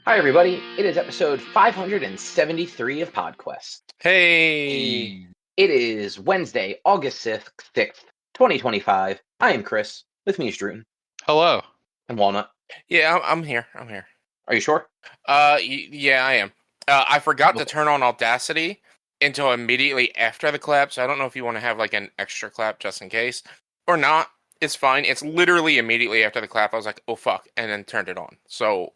Hi, everybody. It is episode 573 of PodQuest. Hey. It is Wednesday, August 6th, 2025. I am Chris. With me is Druten Hello. and Walnut. Yeah, I'm here. Are you sure? Yeah, I am. I forgot to turn on Audacity until immediately after the clap, so I don't know if you want to have like an extra clap just in case or not. It's fine. It's literally immediately after the clap. I was like, oh fuck, and then turned it on. So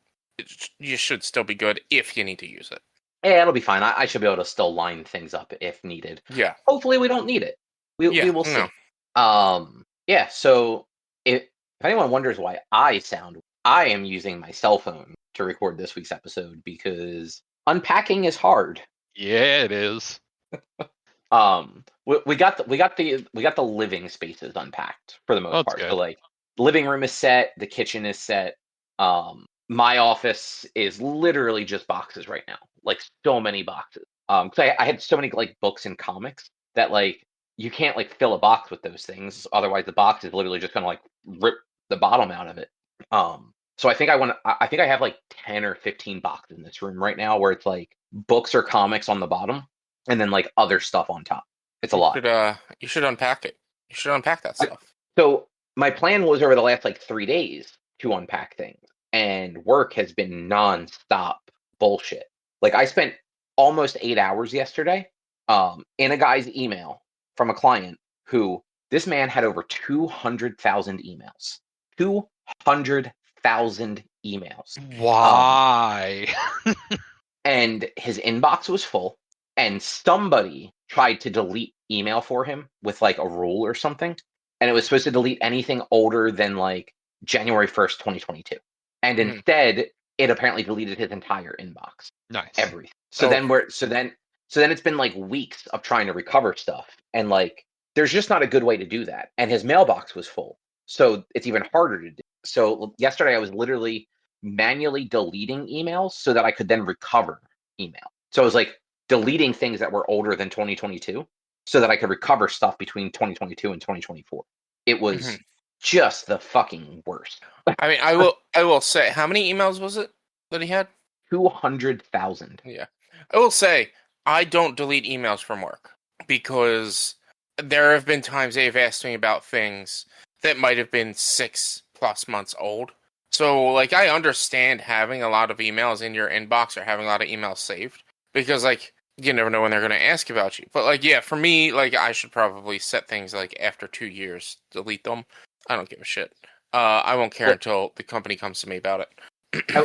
you should still be good if you need to use it. Yeah, it'll be fine. I should be able to still line things up if needed. Yeah. Hopefully, we don't need it. We will see. No. Yeah. So if anyone wonders why I am using my cell phone to record this week's episode because unpacking is hard. Yeah, it is. We got the living spaces unpacked for the most part. Good. So like the living room is set, the kitchen is set. My office is literally just boxes right now, like so many boxes. Because I had so many like books and comics that like you can't like fill a box with those things, otherwise the box is literally just gonna like rip the bottom out of it. So I think I have like 10 or 15 boxes in this room right now where it's like books or comics on the bottom and then like other stuff on top. It's a lot. You should unpack it. You should unpack that stuff. So my plan was over the last like 3 days to unpack things, and work has been nonstop bullshit. Like I spent almost 8 hours yesterday in a guy's email from a client who this man had over 200,000 emails. 200,000 emails. Why? And his inbox was full, and somebody tried to delete email for him with like a rule or something, and it was supposed to delete anything older than like January 1st, 2022. And instead, it apparently deleted his entire inbox. Nice. Everything. So then it's been like weeks of trying to recover stuff, and like there's just not a good way to do that. And his mailbox was full, so it's even harder to do. So yesterday I was literally manually deleting emails so that I could then recover email. So I was like deleting things that were older than 2022 so that I could recover stuff between 2022 and 2024. It was just the fucking worst. I mean, I will say, how many emails was it that he had? 200,000. Yeah. I will say, I don't delete emails from work because there have been times they've asked me about things that might have been 6+ months old. So, like, I understand having a lot of emails in your inbox or having a lot of emails saved because, like, you never know when they're going to ask about you. But, like, yeah, for me, like, I should probably set things, like, after 2 years, delete them. I don't give a shit. I won't care until the company comes to me about it.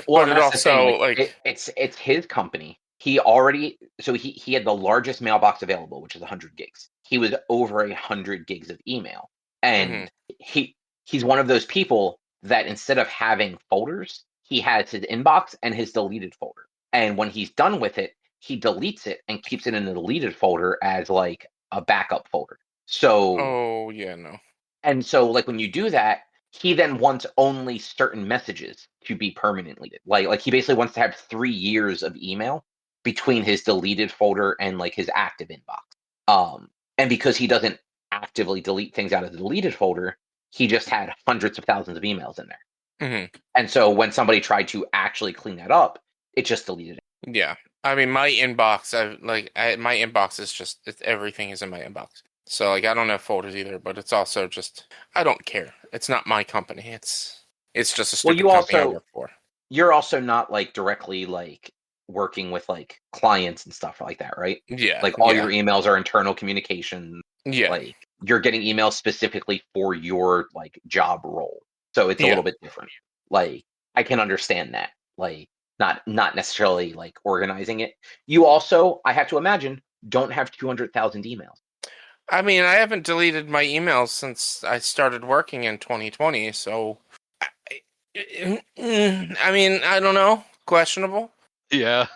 Well, but it also, it's his company. He already, so he had the largest mailbox available, which is 100 gigs. He was over 100 gigs of email. And he's one of those people that instead of having folders, he has his inbox and his deleted folder. And when he's done with it, he deletes it and keeps it in the deleted folder as like a backup folder. So oh yeah, no. And so like when you do that, he then wants only certain messages to be permanently deleted. Like he basically wants to have 3 years of email between his deleted folder and like his active inbox. And because he doesn't actively delete things out of the deleted folder, he just had hundreds of thousands of emails in there. And so when somebody tried to actually clean that up, it just deleted it. Yeah. I mean, my inbox, my inbox is just, everything is in my inbox. So, like, I don't have folders either, but it's also just, I don't care. It's not my company. It's just a stupid company I work for. You're also not, like, directly, like, working with, like, clients and stuff like that, right? Yeah. Like, all your emails are internal communication. Yeah. Like, you're getting emails specifically for your, like, job role. So it's a little bit different. Like, I can understand that. Like, not necessarily, like, organizing it. You also, I have to imagine, don't have 200,000 emails. I mean, I haven't deleted my emails since I started working in 2020, so I mean, I don't know. Questionable. Yeah.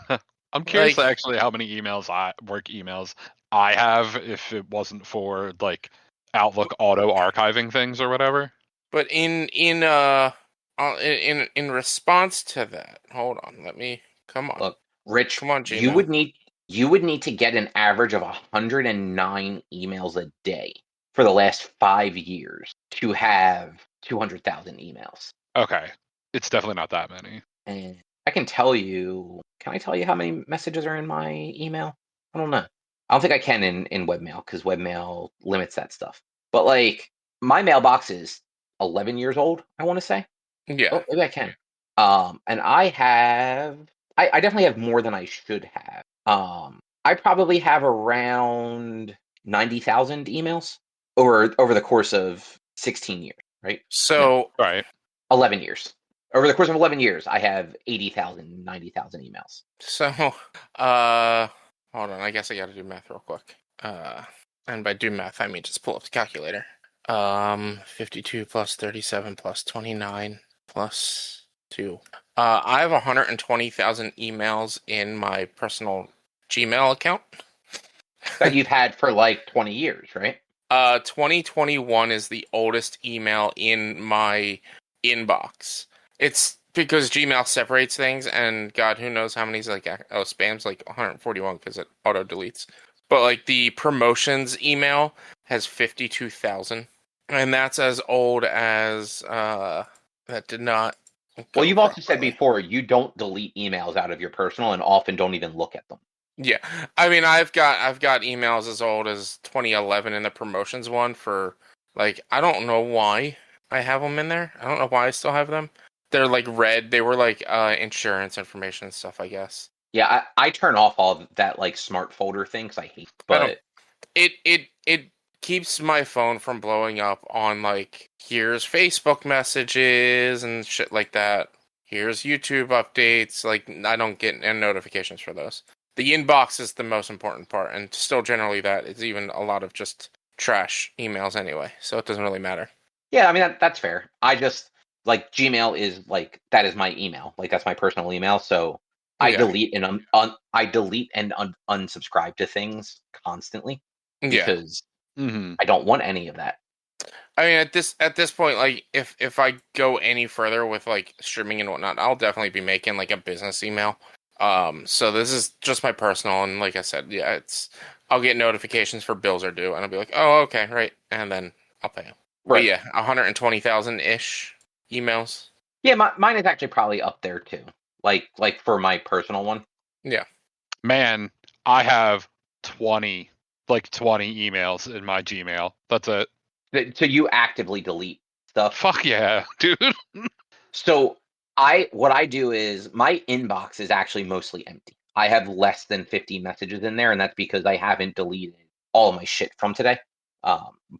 I'm curious actually how many work emails I have if it wasn't for like Outlook auto archiving things or whatever. But in response to that, hold on, come on. Look, Rich, come on, Gmail. you would need to get an average of 109 emails a day for the last 5 years to have 200,000 emails. Okay. It's definitely not that many. And can tell you. Can I tell you how many messages are in my email? I don't know. I don't think I can in webmail because webmail limits that stuff. But like my mailbox is 11 years old. I want to say. Yeah. Oh, maybe I can. And I definitely have more than I should have. I probably have around 90,000 emails over the course of 16 years, right? No, So Right. 11 years. Over the course of 11 years, I have 80,000, 90,000 emails. Hold on. I guess I got to do math real quick. And by do math, I mean just pull up the calculator. 52 plus 37 plus 29 plus 2. I have 120,000 emails in my personal Gmail account. That you've had for like 20 years, right? 2021 is the oldest email in my inbox. It's because Gmail separates things, and God, who knows how many's like, oh, spam's like 141 because it auto deletes. But like the promotions email has 52,000, and that's as old as that did not. Well, you've also said properly. before you don't delete emails out of your personal and often don't even look at them. Yeah, I mean, I've got emails as old as 2011 in the promotions one for like I don't know why I have them in there. I don't know why I still have them. They're like red. They were like insurance information and stuff, I guess. Yeah, I turn off all that like smart folder thing because I hate. I don't. But It keeps my phone from blowing up on like here's Facebook messages and shit like that. Here's YouTube updates. Like I don't get any notifications for those. The inbox is the most important part, and still generally that it's even a lot of just trash emails anyway, so it doesn't really matter. yeah, I mean that's fair. I just like Gmail is like that is my email. Like that's my personal email. So I Yeah, delete and unsubscribe to things constantly yeah. because Mm-hmm. I don't want any of that. I mean, at this point, like if I go any further with like streaming and whatnot, I'll definitely be making like a business email. So this is just my personal, and like I said, yeah, I'll get notifications for bills are due, and I'll be like, oh, okay, right, and then I'll pay them. But Right. yeah, 120,000 ish emails. Yeah, mine is actually probably up there too. Like for my personal one. Yeah. Man, I have 20 emails in my Gmail. That's it. So you actively delete stuff. Fuck yeah, dude. So what I do is my inbox is actually mostly empty. I have less than 50 messages in there, and that's because I haven't deleted all of my shit from today.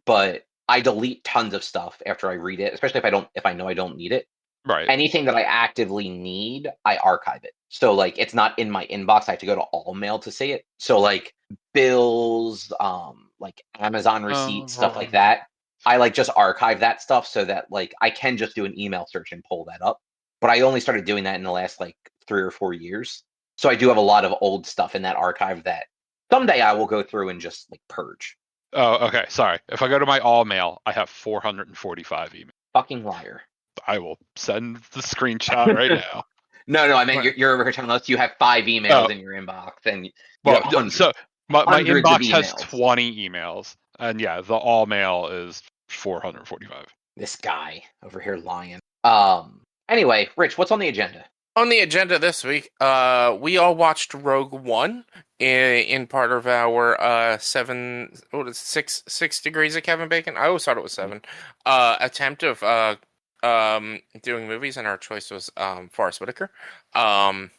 But I delete tons of stuff after I read it, especially if I know I don't need it. Right. Anything that I actively need, I archive it. So like it's not in my inbox. I have to go to all mail to see it. So like bills, like Amazon receipts, stuff like that. I like just archive that stuff so that like I can just do an email search and pull that up. But I only started doing that in the last like 3 or 4 years. So I do have a lot of old stuff in that archive that someday I will go through and just like purge. Oh, okay. Sorry. If I go to my all mail, I have 445 emails. Fucking liar. I will send the screenshot right now. No, I meant Right. you're over here telling us you have 5 emails in your inbox and you have hundreds. So my Hundreds of inbox has emails. 20 emails, and yeah, the all mail is 445. This guy over here lying. Anyway, Rich, what's on the agenda? On the agenda this week, we all watched Rogue One in part of our 6 degrees of Kevin Bacon. I always thought it was 7. Attempt of doing movies, and our choice was Forrest Whitaker. Then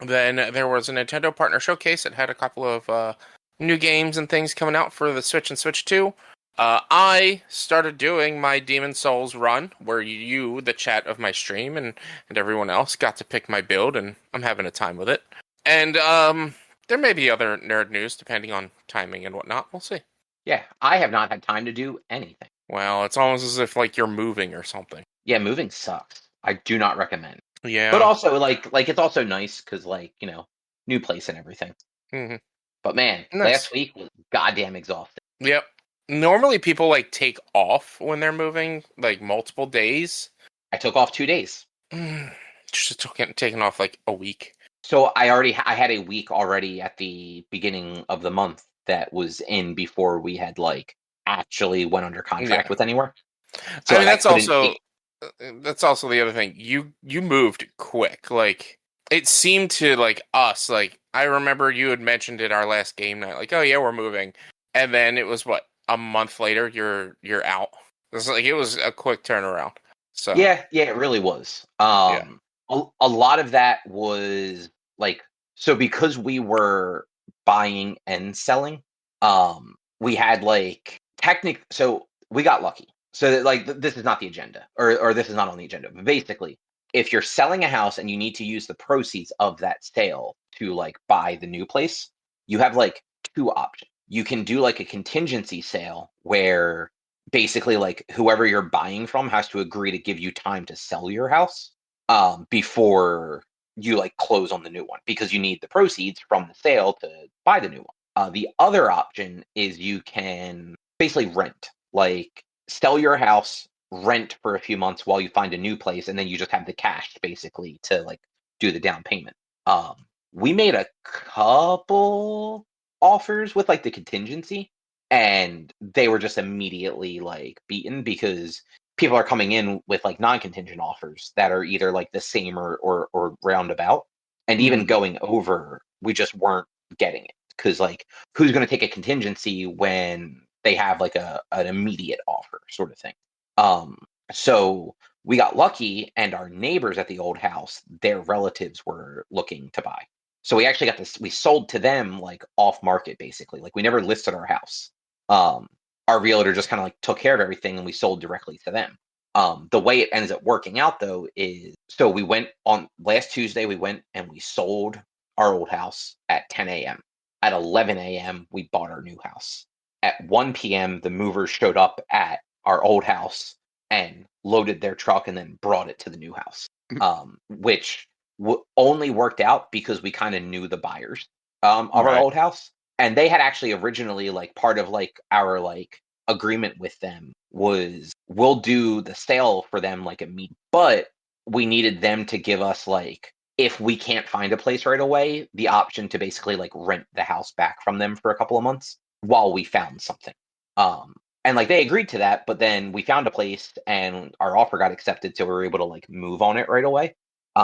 there was a Nintendo Partner Showcase that had a couple of new games and things coming out for the Switch and Switch 2. I started doing my Demon Souls run, where you, the chat of my stream, and everyone else got to pick my build, and I'm having a time with it. And there may be other nerd news, depending on timing and whatnot. We'll see. Yeah, I have not had time to do anything. Well, it's almost as if like you're moving or something. Yeah, moving sucks. I do not recommend. Yeah. But also, like it's also nice because, like, new place and everything. Mm-hmm. But man, Nice. last week was goddamn exhausting. Yep. Normally people like take off when they're moving, like multiple days. I took off 2 days. Just taking off like a week. So I had a week already at the beginning of the month that was in before we had like actually went under contract with anywhere. So I mean, that's also the other thing. You moved quick. Like it seemed to like us, like I remember you had mentioned it our last game night, like, oh yeah, we're moving, and then it was what, a month later you're out. It was a quick turnaround. So Yeah, it really was. yeah. A lot of that was like, so because we were buying and selling, we had like so we got lucky. So that, like this is not the agenda, or this is not on the agenda. But basically, if you're selling a house and you need to use the proceeds of that sale to like buy the new place, you have like two options. You can do like a contingency sale where basically like whoever you're buying from has to agree to give you time to sell your house before you like close on the new one, because you need the proceeds from the sale to buy the new one. The other option is you can basically rent, like sell your house, rent for a few months while you find a new place, and then you just have the cash basically to like do the down payment. um we made a couple offers with like the contingency, and they were just immediately like beaten because people are coming in with like non-contingent offers that are either like the same or roundabout, and even going over, we just weren't getting it because like who's going to take a contingency when they have like an immediate offer sort of thing. um so we got lucky, and our neighbors at the old house, their relatives were looking to buy, so we actually got this, we sold to them like off market basically, like we never listed our house. um, our realtor just kind of like took care of everything, and we sold directly to them. The way it ends up working out though is, so we went on last Tuesday, we went and we sold our old house at 10 a.m. At 11 a.m., we bought our new house. At 1 p.m., the movers showed up at our old house and loaded their truck and then brought it to the new house, which only worked out because we kind of knew the buyers of our Right. old house, and they had actually originally like part of like our like agreement with them was we'll do the sale for them like immediately, but we needed them to give us like, if we can't find a place right away, the option to basically like rent the house back from them for a couple of months while we found something. um and like they agreed to that, but then we found a place and our offer got accepted, so we were able to like move on it right away.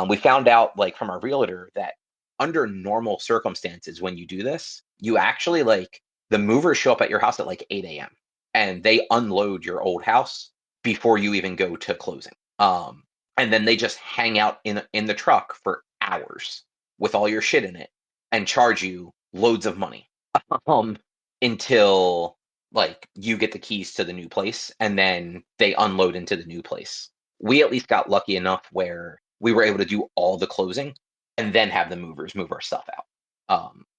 We found out like from our realtor that under normal circumstances, when you do this, you actually like, the movers show up at your house at like 8 a.m. and they unload your old house before you even go to closing. And then they just hang out in the truck for hours with all your shit in it and charge you loads of money um until like you get the keys to the new place, and then they unload into the new place. We at least got lucky enough where we were able to do all the closing and then have the movers move our stuff out.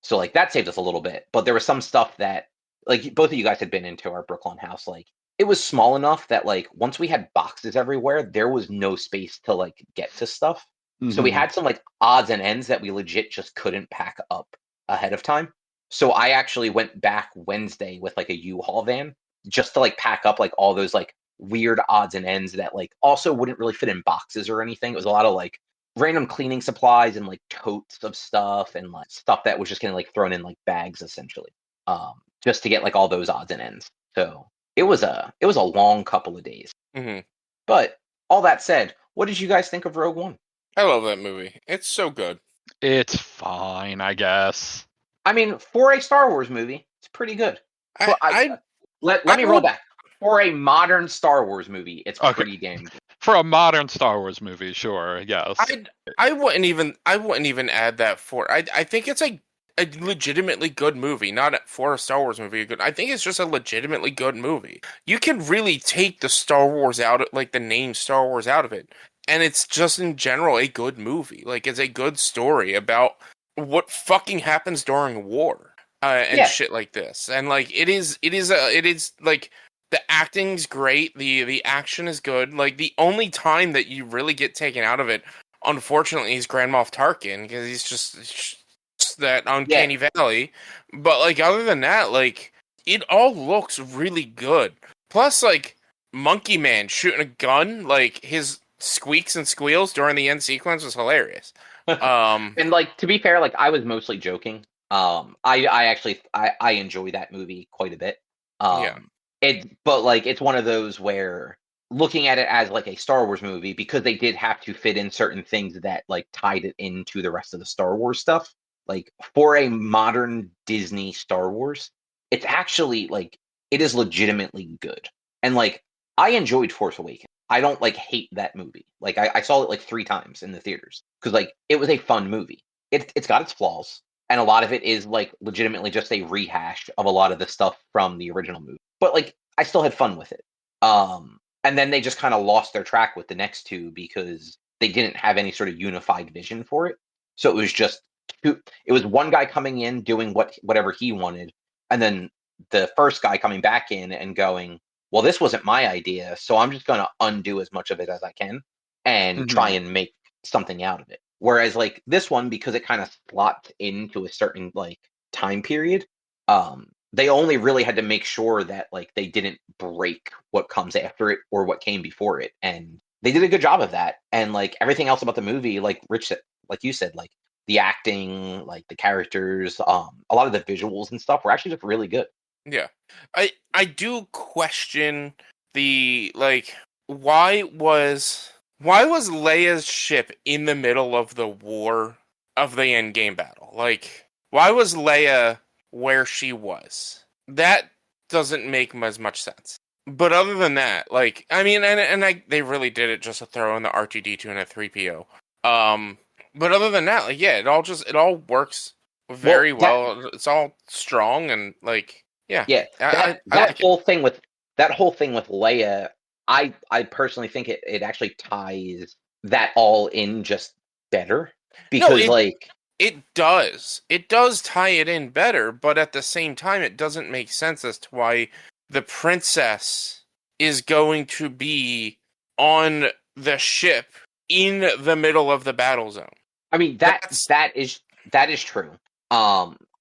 So like that saved us a little bit, but there was some stuff that like both of you guys had been into our Brooklyn house. Like it was small enough that like once we had boxes everywhere, there was no space to like get to stuff. So we Mm-hmm. had some like odds and ends that we legit just couldn't pack up ahead of time. So I actually went back Wednesday with like a U-Haul van just to like pack up like all those like weird odds and ends that like also wouldn't really fit in boxes or anything. It was a lot of like random cleaning supplies and like totes of stuff and like stuff that was just getting like thrown in like bags essentially. Just to get like all those odds and ends. So it was a long couple of days. Hmm. But all that said, what did you guys think of Rogue One? I love that movie. It's so good. It's fine, I guess. I mean, for a Star Wars movie, it's pretty good. I But I let I me roll would back. For a modern Star Wars movie, it's Okay. pretty damn good. For a modern Star Wars movie, sure, yes. I wouldn't even add that for. I think it's a legitimately good movie, not for a Star Wars movie. Good. I think it's just a legitimately good movie. You can really take the Star Wars out, like the name Star Wars out of it, and it's just in general a good movie. Like it's a good story about what fucking happens during war, and Yeah, shit like this. And like it is like the acting's great, the action is good. Like the only time that you really get taken out of it, unfortunately, is Grand Moff Tarkin because he's just that yeah, uncanny valley. But like other than that, like it all looks really good. Plus, like Monkey Man shooting a gun, like his squeaks and squeals during the end sequence was hilarious. Um, and like to be fair, like I was mostly joking. I actually I enjoy that movie quite a bit. yeah, But like it's one of those where looking at it as like a Star Wars movie, because they did have to fit in certain things that like tied it into the rest of the Star Wars stuff. Like for a modern Disney Star Wars, it's actually like it is legitimately good. And like I enjoyed Force Awakens. I don't like hate that movie. Like I saw it like 3 times in the theaters because like it was a fun movie. It's got its flaws, and a lot of it is like legitimately just a rehash of a lot of the stuff from the original movie. But like I still had fun with it. And then they just kind of lost their track with the next two because they didn't have any sort of unified vision for it. So it was just it was one guy coming in doing whatever he wanted, and then the first guy coming back in and going, well, this wasn't my idea, so I'm just going to undo as much of it as I can and try and make something out of it. Whereas like this one, because it kind of slots into a certain like time period, they only really had to make sure that like they didn't break what comes after it or what came before it, and they did a good job of that. And like everything else about the movie, like Rich said, like you said, like the acting, like the characters, a lot of the visuals and stuff were actually just really good. Yeah. I do question the like why was Leia's ship in the middle of the war of the Endgame battle? Like why was Leia where she was? That doesn't make as much sense. But other than that, like I mean they really did it just to throw in the R2D2 and a 3PO. But other than that, like yeah, it all works very well. It's all strong and like yeah. Yeah, I that like it. whole thing with Leia, I personally think it actually ties that all in just better No, because like it does. It does tie it in better, but at the same time it doesn't make sense as to why the princess is going to be on the ship in the middle of the battle zone. I mean That's that is true.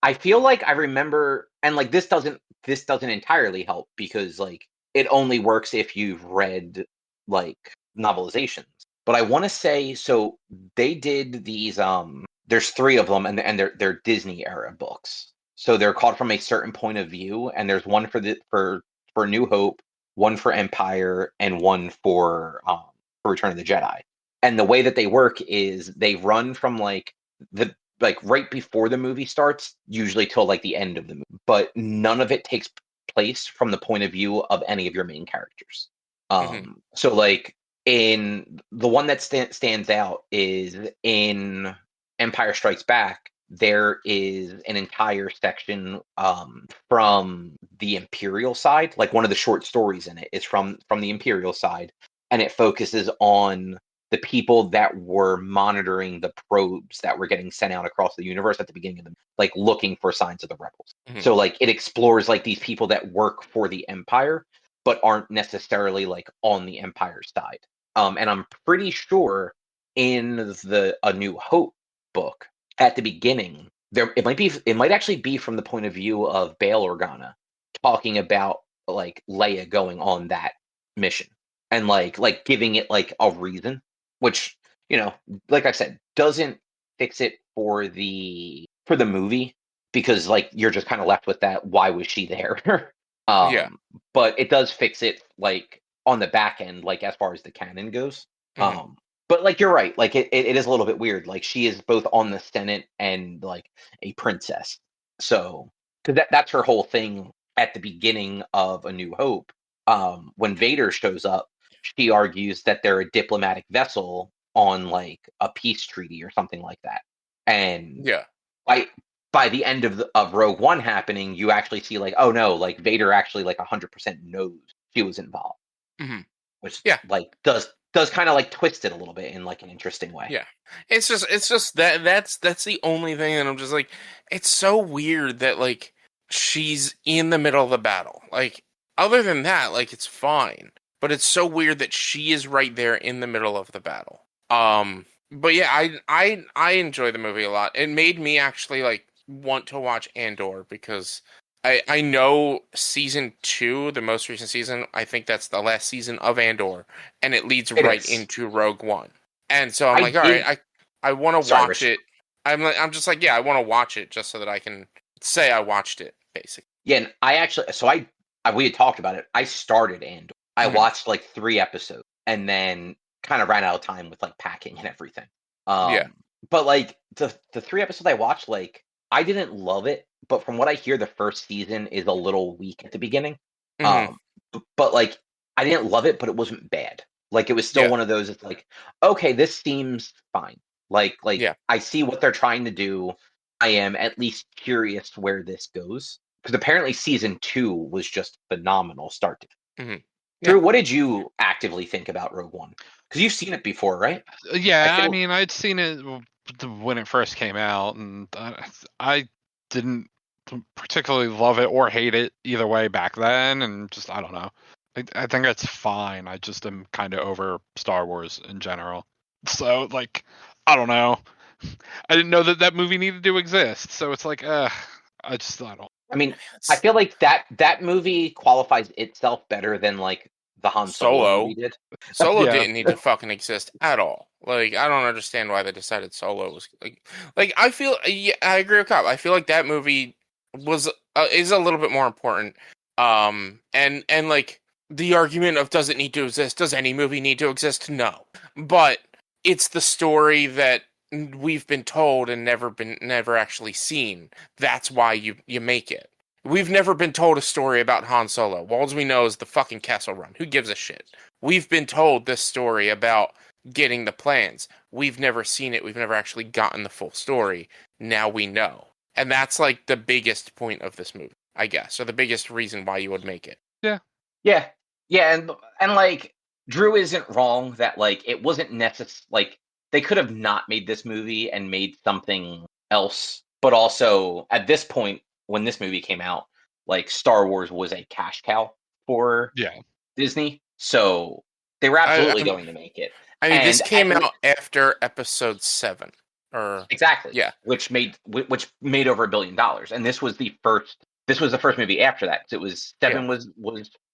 I feel like I remember, and like this doesn't entirely help because like it only works if you've read like novelizations. But I want to say so they did these there's 3 of them, and they're Disney era books. So they're called From a Certain Point of View, and there's one for New Hope, one for Empire, and one for Return of the Jedi. And the way that they work is they run from the like right before the movie starts, usually till like the end of the movie, but none of it takes place from the point of view of any of your main characters. mhm, So like in the one that stands out is in Empire Strikes Back. There is an entire section from the Imperial side. Like one of the short stories in it is from the Imperial side, and it focuses on the people that were monitoring the probes that were getting sent out across the universe at the beginning of them, like looking for signs of the rebels. mhm, So like it explores like these people that work for the Empire but aren't necessarily like on the Empire side. And I'm pretty sure in the A New Hope book at the beginning, it might actually be from the point of view of Bail Organa talking about like Leia going on that mission and like giving it like a reason, which like I said, doesn't fix it for the movie because like you're just kind of left with that. Why was she there? yeah. But it does fix it like on the back end, like as far as the canon goes. Mhm, But like you're right, like it is a little bit weird. Like she is both on the Senate and like a princess. So because that's her whole thing at the beginning of A New Hope. When Vader shows up, she argues that they're a diplomatic vessel on like a peace treaty or something like that. And yeah. by by the end of Rogue One happening, you actually see like, oh no, like Vader actually like 100% knows she was involved, Mhm, which yeah. like does kind of like twist it a little bit in like an interesting way. Yeah. It's just that's the only thing that I'm just like it's so weird that like she's in the middle of the battle. Like other than that, like it's fine. But it's so weird that she is right there in the middle of the battle. But yeah, I enjoy the movie a lot. It made me actually like want to watch Andor because I know season 2, the most recent season, I think that's the last season of Andor, and it leads It right is. into Rogue One. And so I'm I like, all right, did. I want to Sorry, watch Rich. it. I'm just like, yeah, I want to watch it just so that I can say I watched it, basically. Yeah, and I actually, so I we had talked about it. I started Andor, I Mhm. watched like 3 episodes and then kind of ran out of time with like packing and everything. Yeah. But like the 3 episodes I watched, like I didn't love it, but from what I hear, the first season is a little weak at the beginning. Mhm. Um, but like I didn't love it, but it wasn't bad. Like it was still Yeah. one of those. It's like, okay, this seems fine. Like Yeah. I see what they're trying to do. I am at least curious where this goes because apparently season 2 was just phenomenal start to. Mhm. Yeah. Drew, what did you actively think about Rogue One? Because you've seen it before, right? I Yeah, I feel mean, I'd seen it when it first came out, and I didn't particularly love it or hate it either way back then, and just I don't know. I think it's fine. I just am kind of over Star Wars in general. So like, I don't know. I didn't know that that movie needed to exist, so it's like, I don't. I mean, I It's feel like that movie qualifies itself better than like the Han Solo movie Solo. did. Solo Yeah, didn't need to fucking exist at all. Like, I don't understand why they decided Solo was like. I feel, yeah, I agree with Cobb. I feel like that movie was is a little bit more important. And like the argument of does it need to exist? Does any movie need to exist? No, but it's the story that we've been told and never actually seen. That's why you make it. We've never been told a story about Han Solo. All we know is the fucking Kessel Run. Who gives a shit? We've been told this story about getting the plans. We've never seen it. We've never actually gotten the full story. Now we know. And that's like the biggest point of this movie, I guess, or the biggest reason why you would make it. yeah, Yeah, yeah, and like Drew isn't wrong that like it wasn't necessary. Like they could have not made this movie and made something else. But also at this point, when this movie came out, like Star Wars was a cash cow for yeah. Disney, so they were I, absolutely I, going to make it. I mean, this And came out after Episode 7, or exactly, yeah, which made over $1 billion, and this was the first. This was the first movie after that. So it was yeah, 7 was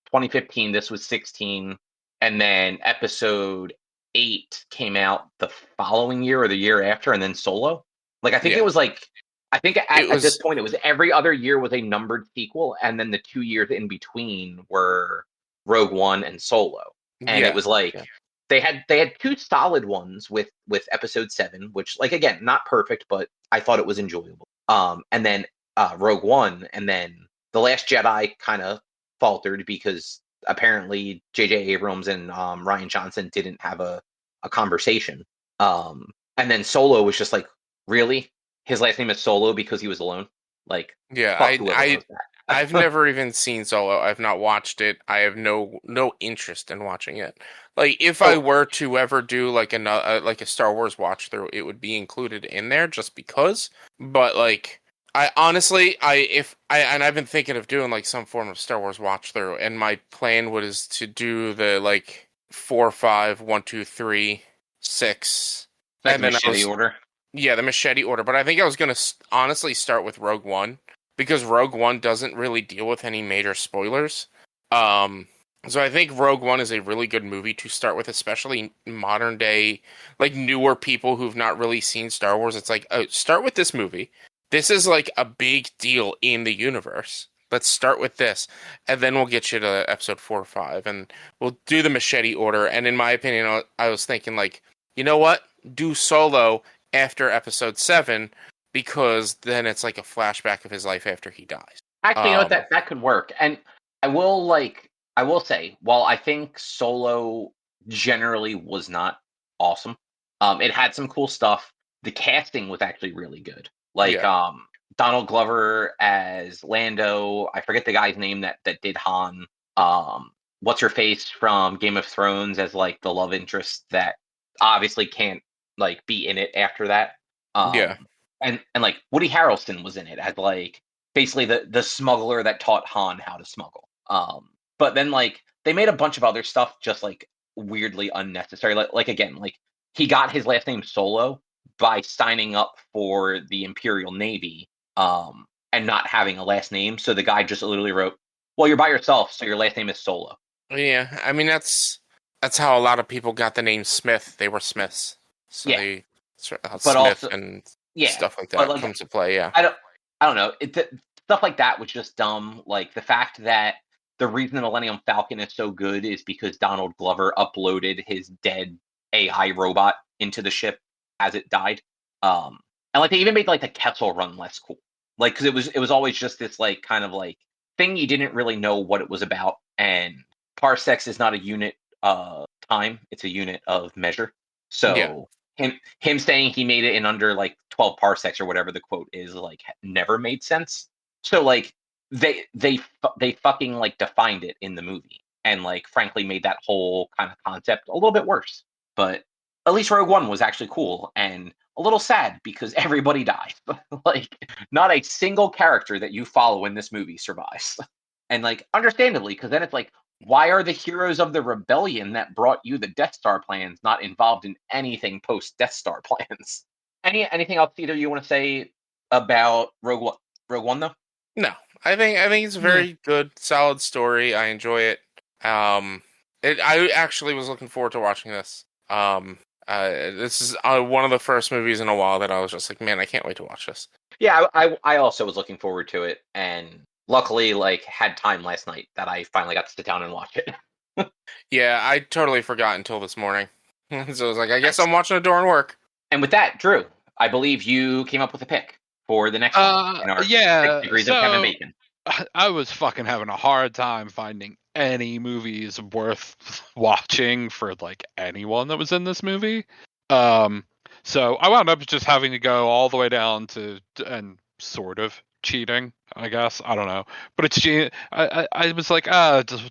2015. This was 16, and then Episode 8 came out the following year or the year after, and then Solo. Like I think it yeah. was like I think It at this was point it was every other year was a numbered sequel, and then the 2 years in between were Rogue One and Solo, and it yeah, was like yeah, they had 2 solid ones with Episode 7, which like again not perfect, but I thought it was enjoyable. And then Rogue One, and then The Last Jedi kind of faltered because apparently J.J. Abrams and Ryan Johnson didn't have a conversation. And then Solo was just like, really, his last name is Solo because he was alone. Like, yeah. fuck whoever wrote I've that. never even seen Solo. I've not watched it. I have no interest in watching it. Like if I Oh, were to ever do like like a Star Wars watch through, it would be included in there just because. But like I honestly, I've been thinking of doing like some form of Star Wars watch through, and my plan was to do the like 4, 5, 1, 2, 3, 6, like and the then I machete was order. yeah, the machete order. But I think I was gonna honestly start with Rogue One because Rogue One doesn't really deal with any major spoilers. Um, so I think Rogue One is a really good movie to start with, especially modern day, like newer people who've not really seen Star Wars. It's like, oh, start with this movie. This is like a big deal in the universe. Let's start with this, and then we'll get you to episode 4 or 5, and we'll do the machete order. And in my opinion, I was thinking like, you know what? Do Solo after episode 7 because then it's like a flashback of his life after he dies. Actually, you know what? Um, That could work. And I will say, while I think Solo generally was not awesome, it had some cool stuff. The casting was actually really good. Like yeah, Donald Glover as Lando. I forget the guy's name that did Han. What's her face from Game of Thrones as like the love interest that obviously can't like be in it after that. yeah, And like Woody Harrelson was in it as like basically the smuggler that taught Han how to smuggle. But then like they made a bunch of other stuff just like weirdly unnecessary. Like again, like he got his last name Solo by signing up for the Imperial Navy, and not having a last name. So the guy just literally wrote, "Well, you're by yourself, so your last name is Solo." yeah. I mean, that's how a lot of people got the name Smith. They were Smiths, so Yeah, they but Smith also and yeah, stuff like but that like comes to play. Yeah, I don't know. Stuff like that was just dumb. Like the fact that the reason the Millennium Falcon is so good is because Donald Glover uploaded his dead AI robot into the ship as it died. And like they even made like the Kessel Run less cool, like because it was always just this like kind of like thing you didn't really know what it was about, and parsecs is not a unit of time; it's a unit of measure. Yeah. So him saying he made it in under like 12 parsecs or whatever the quote is like never made sense. So like they fucking like defined it in the movie and like frankly made that whole kind of concept a little bit worse. But at least Rogue One was actually cool and a little sad because everybody died. Like not a single character that you follow in this movie survives. And like understandably, because then it's like, why are the heroes of the rebellion that brought you the Death Star plans not involved in anything post Death Star plans? Anything else either you want to say about Rogue One? Rogue One though? No, I think it's a very good, solid story. I enjoy it. I actually was looking forward to watching this. This is one of the first movies in a while that I was just like, man, I can't wait to watch this. Yeah, I also was looking forward to it, and luckily, like, had time last night that I finally got to sit down and watch it. Yeah, I totally forgot until this morning. So I was like, I guess I'm watching it during work. And with that, Drew, I believe you came up with a pick for the next one in our 6 degrees of Kevin Bacon. I was fucking having a hard time finding any movies worth watching for like anyone that was in this movie. So I wound up just having to go all the way down to and sort of cheating, I guess. I don't know, but it's I was like,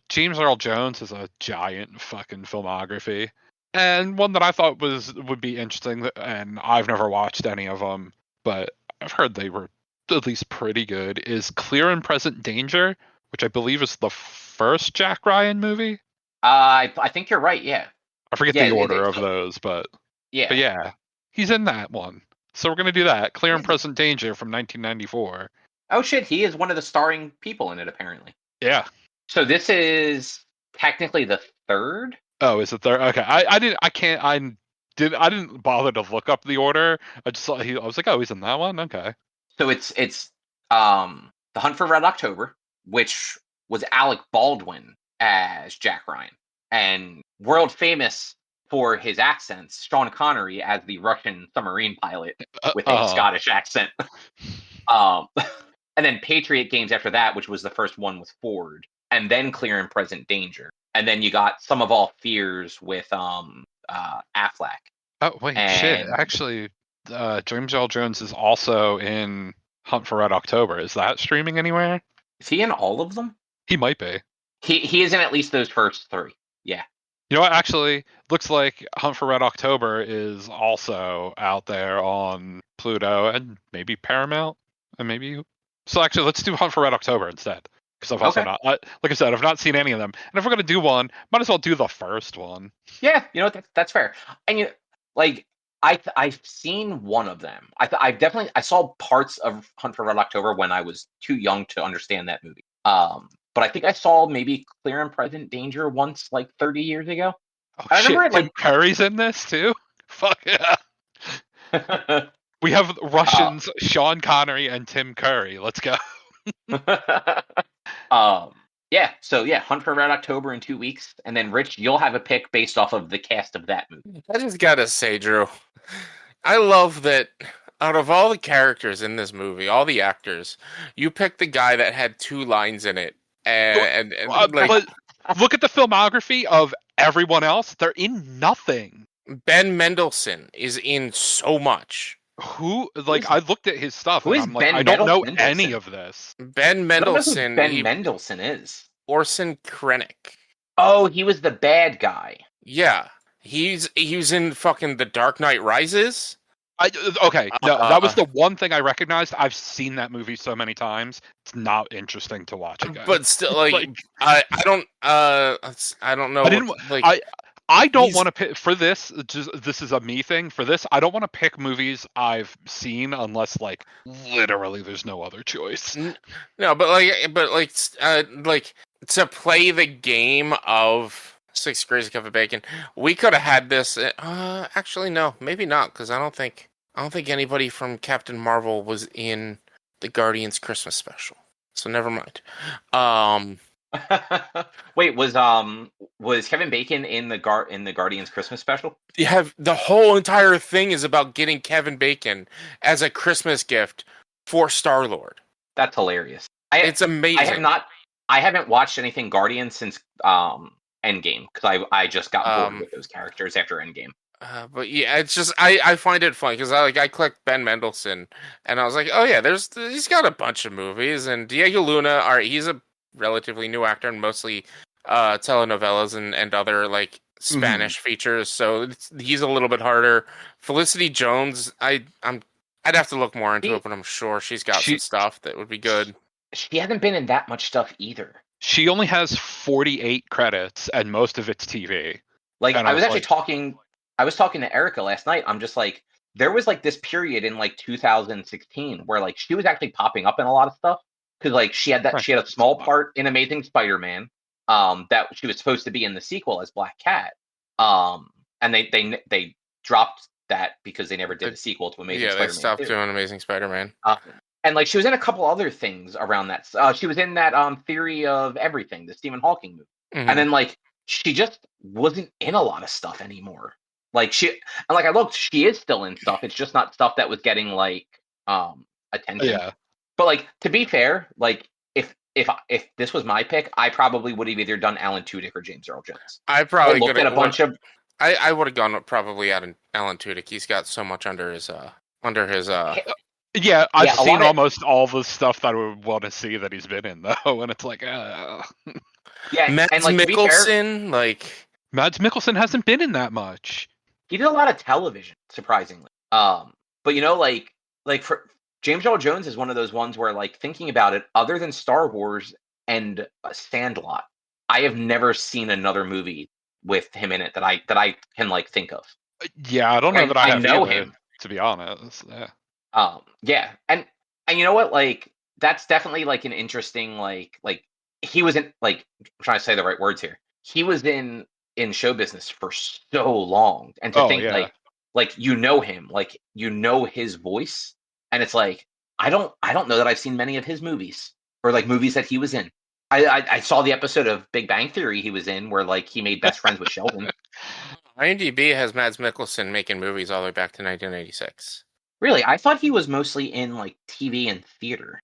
James Earl Jones has a giant fucking filmography, and one that I thought would be interesting, and I've never watched any of them, but I've heard they were at least pretty good, is Clear and Present Danger, which I believe is the first Jack Ryan movie. I think you're right. Yeah, I forget the order of those, but yeah, he's in that one. So we're gonna do that. Clear and Present Danger from 1994. Oh shit, he is one of the starring people in it apparently. Yeah. So this is technically the third. Oh, is it third? Okay, I didn't bother to look up the order. I just saw I was like, oh, he's in that one. Okay. So it's The Hunt for Red October, which was Alec Baldwin as Jack Ryan, and world famous for his accents, Sean Connery as the Russian submarine pilot with a Scottish accent. And then Patriot Games after that, which was the first one with Ford, and then Clear and Present Danger, and then you got Some of All Fears with Affleck. Oh wait, shit! Actually, James Earl Jones is also in Hunt for Red October. Is that streaming anywhere? Is he in all of them? He might be. He is in at least those first three. Yeah. You know what? Actually, looks like Hunt for Red October is also out there on Pluto and maybe Paramount, and maybe. So actually, let's do Hunt for Red October instead, because I've also not, like I said, I've not seen any of them. And if we're gonna do one, might as well do the first one. Yeah, you know that's fair. And I've seen one of them. I saw parts of Hunt for Red October when I was too young to understand that movie. But I think I saw maybe Clear and Present Danger once, like 30 years ago. Oh shit! Tim Curry's in this too. Fuck yeah! We have Russians, Sean Connery and Tim Curry. Let's go. Yeah. So yeah, Hunt for Red October in 2 weeks, and then Rich, you'll have a pick based off of the cast of that movie. I just gotta say, Drew, I love that out of all the characters in this movie, all the actors, you picked the guy that had 2 lines in it, and but look at the filmography of everyone else; they're in nothing. Ben Mendelsohn is in so much. I looked at his stuff and I'm like, I don't know any of this. Ben Mendelsohn. Mendelsohn is Orson Krennic. Oh, he was the bad guy. Yeah, he was in fucking The Dark Knight Rises. That was the one thing I recognized. I've seen that movie so many times. It's not interesting to watch again. But still, I don't know. I don't want to pick for this. This is a me thing. For this, I don't want to pick movies I've seen unless, like, literally, there's no other choice. No, but to play the game of 6 Degrees of Kevin Bacon, we could have had this. Actually, no, maybe not, because I don't think anybody from Captain Marvel was in the Guardians Christmas special. So never mind. Wait, was Kevin Bacon in the Guardians Christmas special? You have the whole entire thing is about getting Kevin Bacon as a Christmas gift for Star-Lord. That's hilarious. It's I have amazing. not. I haven't watched anything Guardians since Endgame because I just got bored with those characters after Endgame. But yeah, it's just I find it funny because I clicked Ben Mendelsohn and I was like, oh yeah, he's got a bunch of movies, and Diego Luna he's a relatively new actor and mostly telenovelas and other like Spanish features, so he's a little bit harder. Felicity Jones, I'd have to look more into it, but I'm sure she's got some stuff that would be good. She hasn't been in that much stuff either. She only has 48 credits, and most of it's TV. Like, I was actually talking to Erica last night. I'm just like, there was like this period in like 2016 where like she was actually popping up in a lot of stuff because like she had a small part in Amazing Spider-Man, that she was supposed to be in the sequel as Black Cat, and they dropped that because they never did a sequel to Amazing Spider-Man. Yeah, they stopped doing Amazing Spider-Man. And like she was in a couple other things around that. She was in that Theory of Everything, the Stephen Hawking movie, and then like she just wasn't in a lot of stuff anymore. Like I looked, she is still in stuff. It's just not stuff that was getting like attention. Yeah. But like, to be fair, like if this was my pick, I probably would have either done Alan Tudyk or James Earl Jones. I probably looked at a bunch of. I would have gone probably out in Alan Tudyk. He's got so much under his. Yeah, I've seen almost all the stuff that I would want to see that he's been in, though, and it's like, Yeah, Mads and like, Mikkelsen, Mads Mikkelsen hasn't been in that much. He did a lot of television, surprisingly. But you know, like for James Earl Jones is one of those ones where, like, thinking about it, other than Star Wars and Sandlot, I have never seen another movie with him in it that I can like think of. Yeah, I don't know that I know him, to be honest. Yeah. Yeah, and you know what? Like, that's definitely like an interesting like he was in, like, I'm trying to say the right words here. He was in show business for so long, and to think like you know him, like you know his voice, and it's like I don't know that I've seen many of his movies or like movies that he was in. I saw the episode of Big Bang Theory he was in where like he made best friends with Sheldon. IMDb has Mads Mikkelsen making movies all the way back to 1986. Really? I thought he was mostly in like TV and theater.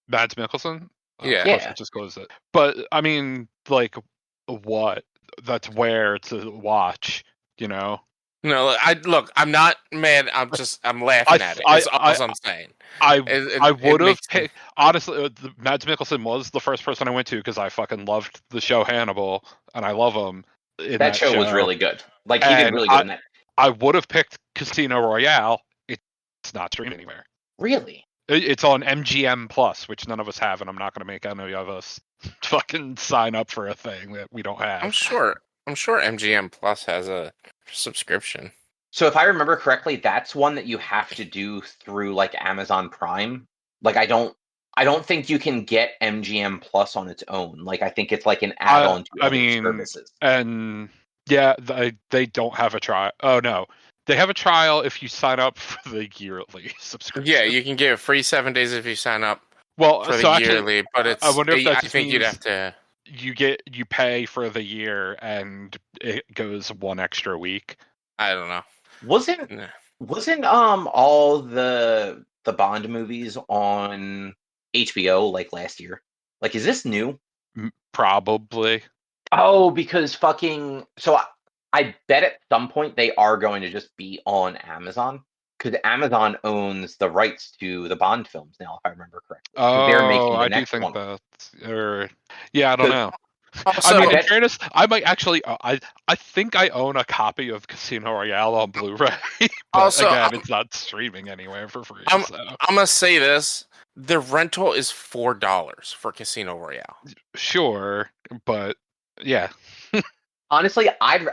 Mads Mikkelsen? Yeah. Just closed it. But I mean, like, what? That's where to watch, you know? No, I'm not mad. I'm laughing at it. That's all I'm saying. I would have picked, honestly, Mads Mikkelsen was the first person I went to because I fucking loved the show Hannibal, and I love him. That show was really good. Like, he did really good in that. I would have picked Casino Royale. It's not streamed anywhere. Really? It's on MGM Plus, which none of us have, and I'm not going to make any of us fucking sign up for a thing that we don't have. I'm sure MGM Plus has a subscription. So if I remember correctly, that's one that you have to do through like Amazon Prime. Like, I don't think you can get MGM Plus on its own. Like, I think it's like an add-on to other services. And yeah, they don't have a trial. Oh no. They have a trial if you sign up for the yearly subscription. Yeah, you can get free 7 days if you sign up for the yearly, but it's. I wonder if that I think you'd have to. You pay for the year and it goes one extra week. I don't know. Wasn't all the Bond movies on HBO like last year? Like, is this new? Probably. Oh, because I bet at some point they are going to just be on Amazon, because Amazon owns the rights to the Bond films now, if I remember correctly. Oh, they're making the I next do think one. that. Yeah, I don't know. Also, I mean, in fairness, I might actually. I think I own a copy of Casino Royale on Blu-ray. But also, again, it's not streaming anywhere for free. I'm gonna say this: the rental is $4 for Casino Royale. Sure, but yeah. Honestly, I'm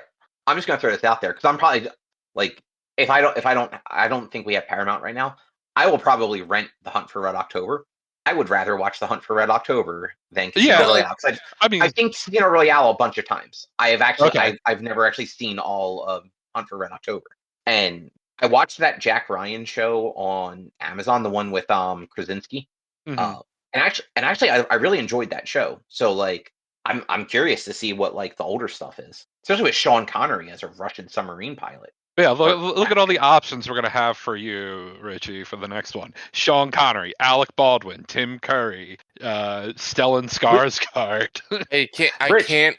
just gonna throw this out there because I'm probably like, I don't think we have Paramount right now. I will probably rent The Hunt for Red October. I would rather watch The Hunt for Red October than Casino Royale. I've seen Casino Royale a bunch of times. I have actually, I've never actually seen all of Hunt for Red October, and I watched that Jack Ryan show on Amazon, the one with Krasinski. Mm-hmm. and actually, I really enjoyed that show. So like, I'm curious to see what like the older stuff is, especially with Sean Connery as a Russian submarine pilot. Yeah, Or look at all the options we're gonna have for you, Richie, for the next one. Sean Connery, Alec Baldwin, Tim Curry, Stellan we, Skarsgård. Rich, I we can't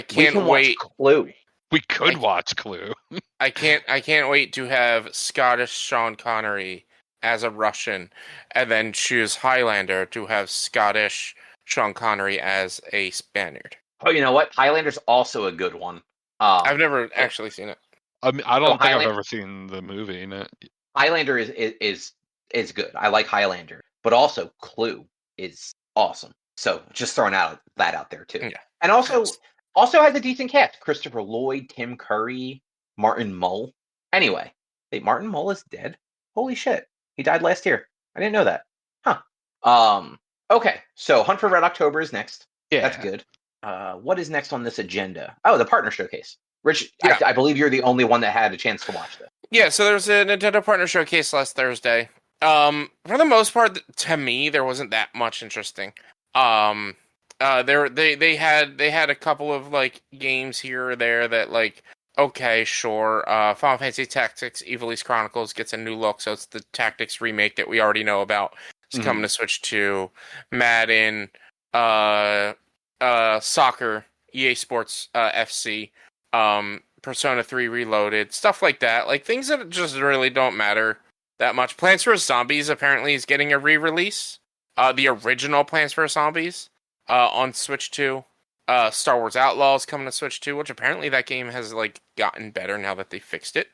can watch wait. Clue. We could I, watch Clue. I can't wait to have Scottish Sean Connery as a Russian, and then choose Highlander to have Scottish Sean Connery as a Spaniard. Oh, you know what? Highlander's also a good one. I've Um, never so, actually seen it. I mean, I so don't think I've ever seen the movie. No. Highlander is good. I like Highlander, but also Clue is awesome. So just throwing out that out there too. Yeah. And also has a decent cast: Christopher Lloyd, Tim Curry, Martin Mull. Anyway, wait, Martin Mull is dead. Holy shit, he died last year. I didn't know that. Huh. Okay, so Hunt for Red October is next. That's Yeah. good. What is next on this agenda? Oh, the partner showcase. Rich, Yeah. I believe you're the only one that had a chance to watch this. Yeah, so there was a Nintendo Partner Showcase last Thursday. For the most part, to me, there wasn't that much interesting. They had a couple of like games here or there that like, okay, sure. Final Fantasy Tactics: Evilise Chronicles gets a new look, so it's the Tactics remake that we already know about. It's coming to Switch 2. Madden, Soccer, EA Sports, FC. Persona 3 Reloaded, stuff like that. Like things that just really don't matter that much. Plants vs. Zombies apparently is getting a re-release. The original Plants vs. Zombies on Switch 2. Star Wars Outlaws coming to Switch 2, which apparently that game has like gotten better now that they fixed it.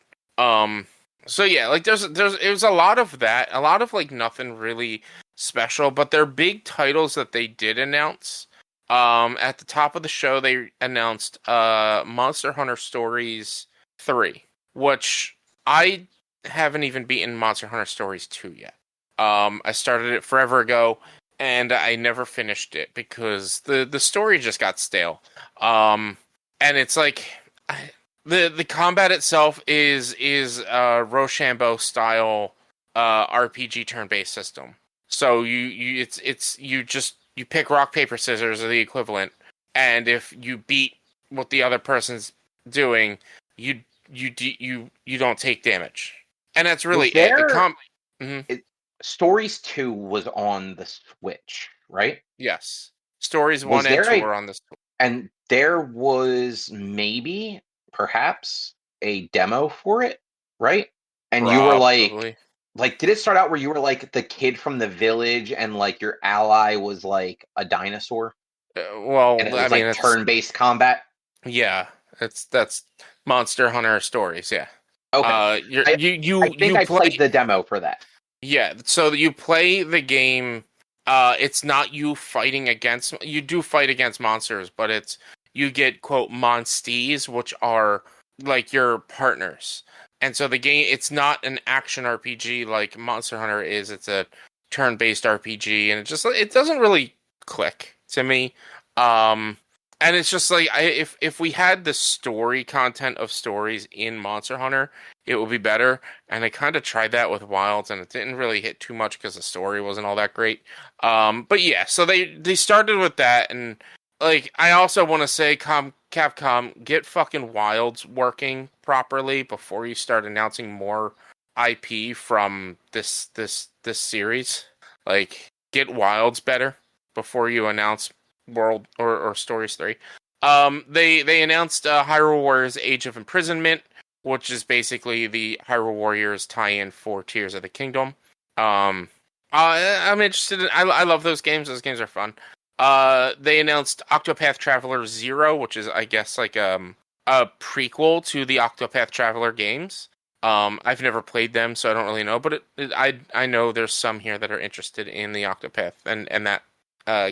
So yeah, like there's it was a lot of that, a lot of like nothing really special, but they're big titles that they did announce. At the top of the show, they announced Monster Hunter Stories 3, which I haven't even beaten Monster Hunter Stories 2 yet. I started it forever ago, and I never finished it because the story just got stale. And it's like the combat itself is Rochambeau style RPG turn-based system. So you pick rock paper scissors or the equivalent, and if you beat what the other person's doing, you don't take damage, and that's really Was there Mhm. Stories 2 was on the Switch, right? Yes, Stories Was 1 and there 2 a are on this. and there was maybe perhaps a demo for it, right? And you were Probably. like did it start out where you were like the kid from the village and like your ally was like a dinosaur and it Well, I was mean, like it's turn-based combat? yeah, that's Monster Hunter Stories. Yeah, Okay. I I think you I played play. the demo for that. Yeah, so you play the game. It's not you fighting against. You do fight against monsters, but it's you get quote monsties, which are like your partners. And so the game, it's not an action RPG like Monster Hunter is. It's a turn-based RPG, and it doesn't really click to me. Um, and it's just like if we had the story content of stories in Monster Hunter, it would be better. And I kind of tried that with Wilds, and it didn't really hit too much because the story wasn't all that great. But yeah, so they started with that, and like I also want to say, Capcom, get fucking Wilds working properly before you start announcing more IP from this series. Like, get Wilds better before you announce World or Stories 3. They announced Hyrule Warriors: Age of Imprisonment, which is basically the Hyrule Warriors tie-in for Tears of the Kingdom. I'm interested in. I love those games. Those games are fun. They announced Octopath Traveler 0, which is, I guess, like a prequel to the Octopath Traveler games. I've never played them, so I don't really know. But I know there's some here that are interested in the Octopath and that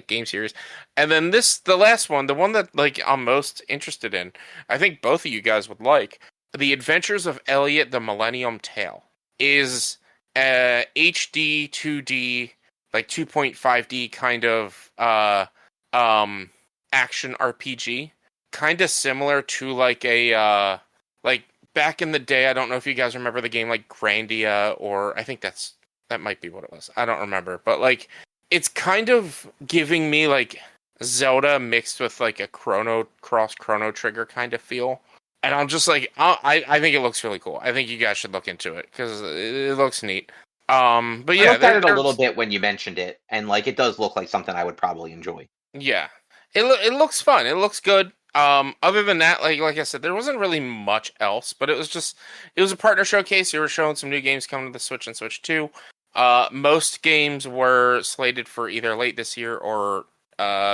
game series. And then the last one, the one that like I'm most interested in, I think both of you guys would like. The Adventures of Elliot the Millennium Tale is HD 2D, like 2.5D kind of action RPG, kind of similar to like a like back in the day. I don't know if you guys remember the game like Grandia, or I think that might be what it was. I don't remember, but like it's kind of giving me like Zelda mixed with like a Chrono Trigger kind of feel. And I'm just like, I think it looks really cool. I think you guys should look into it because it looks neat. But I yeah, looked at it a little bit when you mentioned it, and like it does look like something I would probably enjoy. yeah, it looks fun. It looks good. Other than that, like I said, there wasn't really much else, but it was a partner showcase. You were showing some new games coming to the Switch and Switch 2. Most games were slated for either late this year or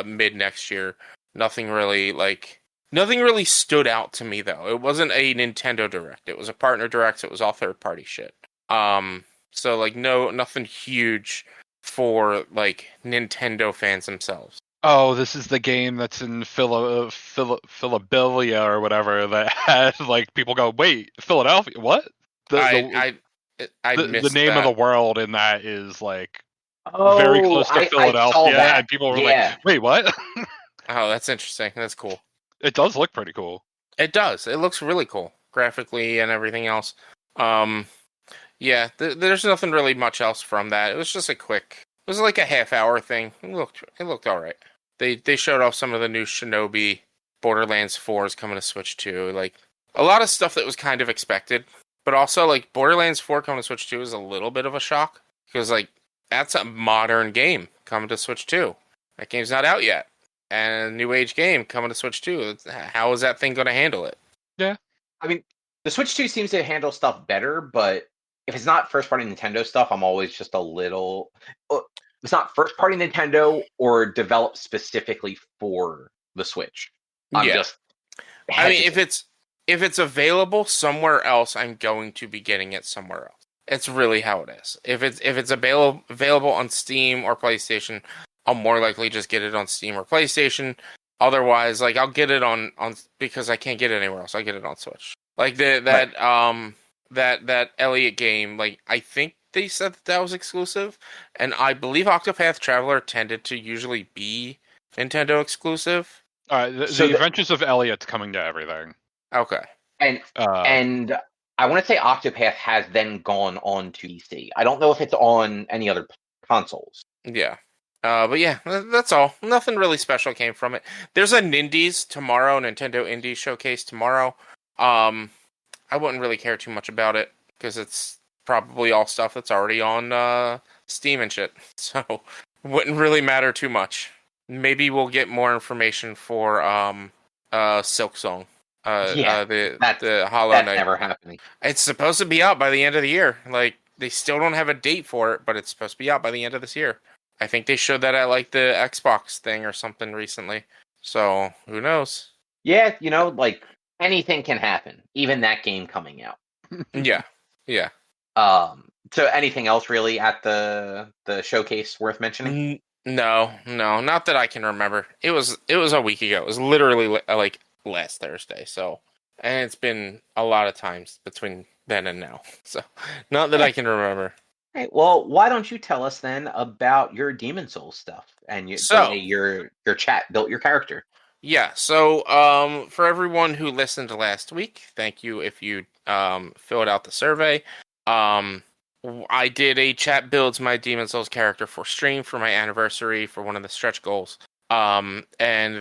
mid next year. Nothing really stood out to me though. It wasn't a Nintendo Direct. It was a partner direct. So it was all third party shit. So like nothing huge for like Nintendo fans themselves. Oh, this is the game that's in Philadelphia or whatever that had like people go, wait, Philadelphia? What? I The missed name that. of the world in that is like very Oh, close to I saw Philadelphia, that. and people were Yeah. like, wait, what? Oh, that's interesting. That's cool. It does look pretty cool. It does. It looks really cool graphically and everything else. Yeah, there's nothing really much else from that. It was just it was like a half-hour thing. It looked all right. They showed off some of the new Shinobi. Borderlands 4 is coming to Switch 2. Like a lot of stuff that was kind of expected, but also like Borderlands 4 coming to Switch 2 is a little bit of a shock because like that's a modern game coming to Switch 2. That game's not out yet. And a new age game coming to Switch 2. How is that thing going to handle it? Yeah. I mean, the Switch 2 seems to handle stuff better, but if it's not first party Nintendo stuff, I'm always just a little. It's not first party Nintendo or developed specifically for the Switch. I'm just. I mean, hesitant. if it's available somewhere else, I'm going to be getting it somewhere else. It's really how it is. If it's available on Steam or PlayStation, I'll more likely just get it on Steam or PlayStation. Otherwise, like I'll get it on because I can't get it anywhere else. I get it on Switch. Like that Elliot game. Like I think they said that was exclusive, and I believe Octopath Traveler tended to usually be Nintendo exclusive. All right, the Adventures of Elliot's coming to everything. Okay. And I want to say Octopath has then gone on to PC. I don't know if it's on any other consoles. Yeah. But yeah, that's all. Nothing really special came from it. There's a Nindies tomorrow, Nintendo Indie Showcase tomorrow. I wouldn't really care too much about it because it's probably all stuff that's already on Steam and shit. So wouldn't really matter too much. Maybe we'll get more information for Silk Song. The Hollow Knight. That's never happening. It's supposed to be out by the end of the year. Like they still don't have a date for it, but it's supposed to be out by the end of this year. I think they showed that at like the Xbox thing or something recently. So who knows? Yeah, like anything can happen. Even that game coming out. Yeah. So anything else really at the showcase worth mentioning? No, not that I can remember. It was a week ago. It was literally like last Thursday. So, and it's been a lot of times between then and now. So, not that I can remember. Hey, well, why don't you tell us then about your Demon Souls stuff and your chat built your character? Yeah. So, for everyone who listened to last week, thank you if you filled out the survey. I did a chat builds my Demon Souls character for stream for my anniversary for one of the stretch goals. And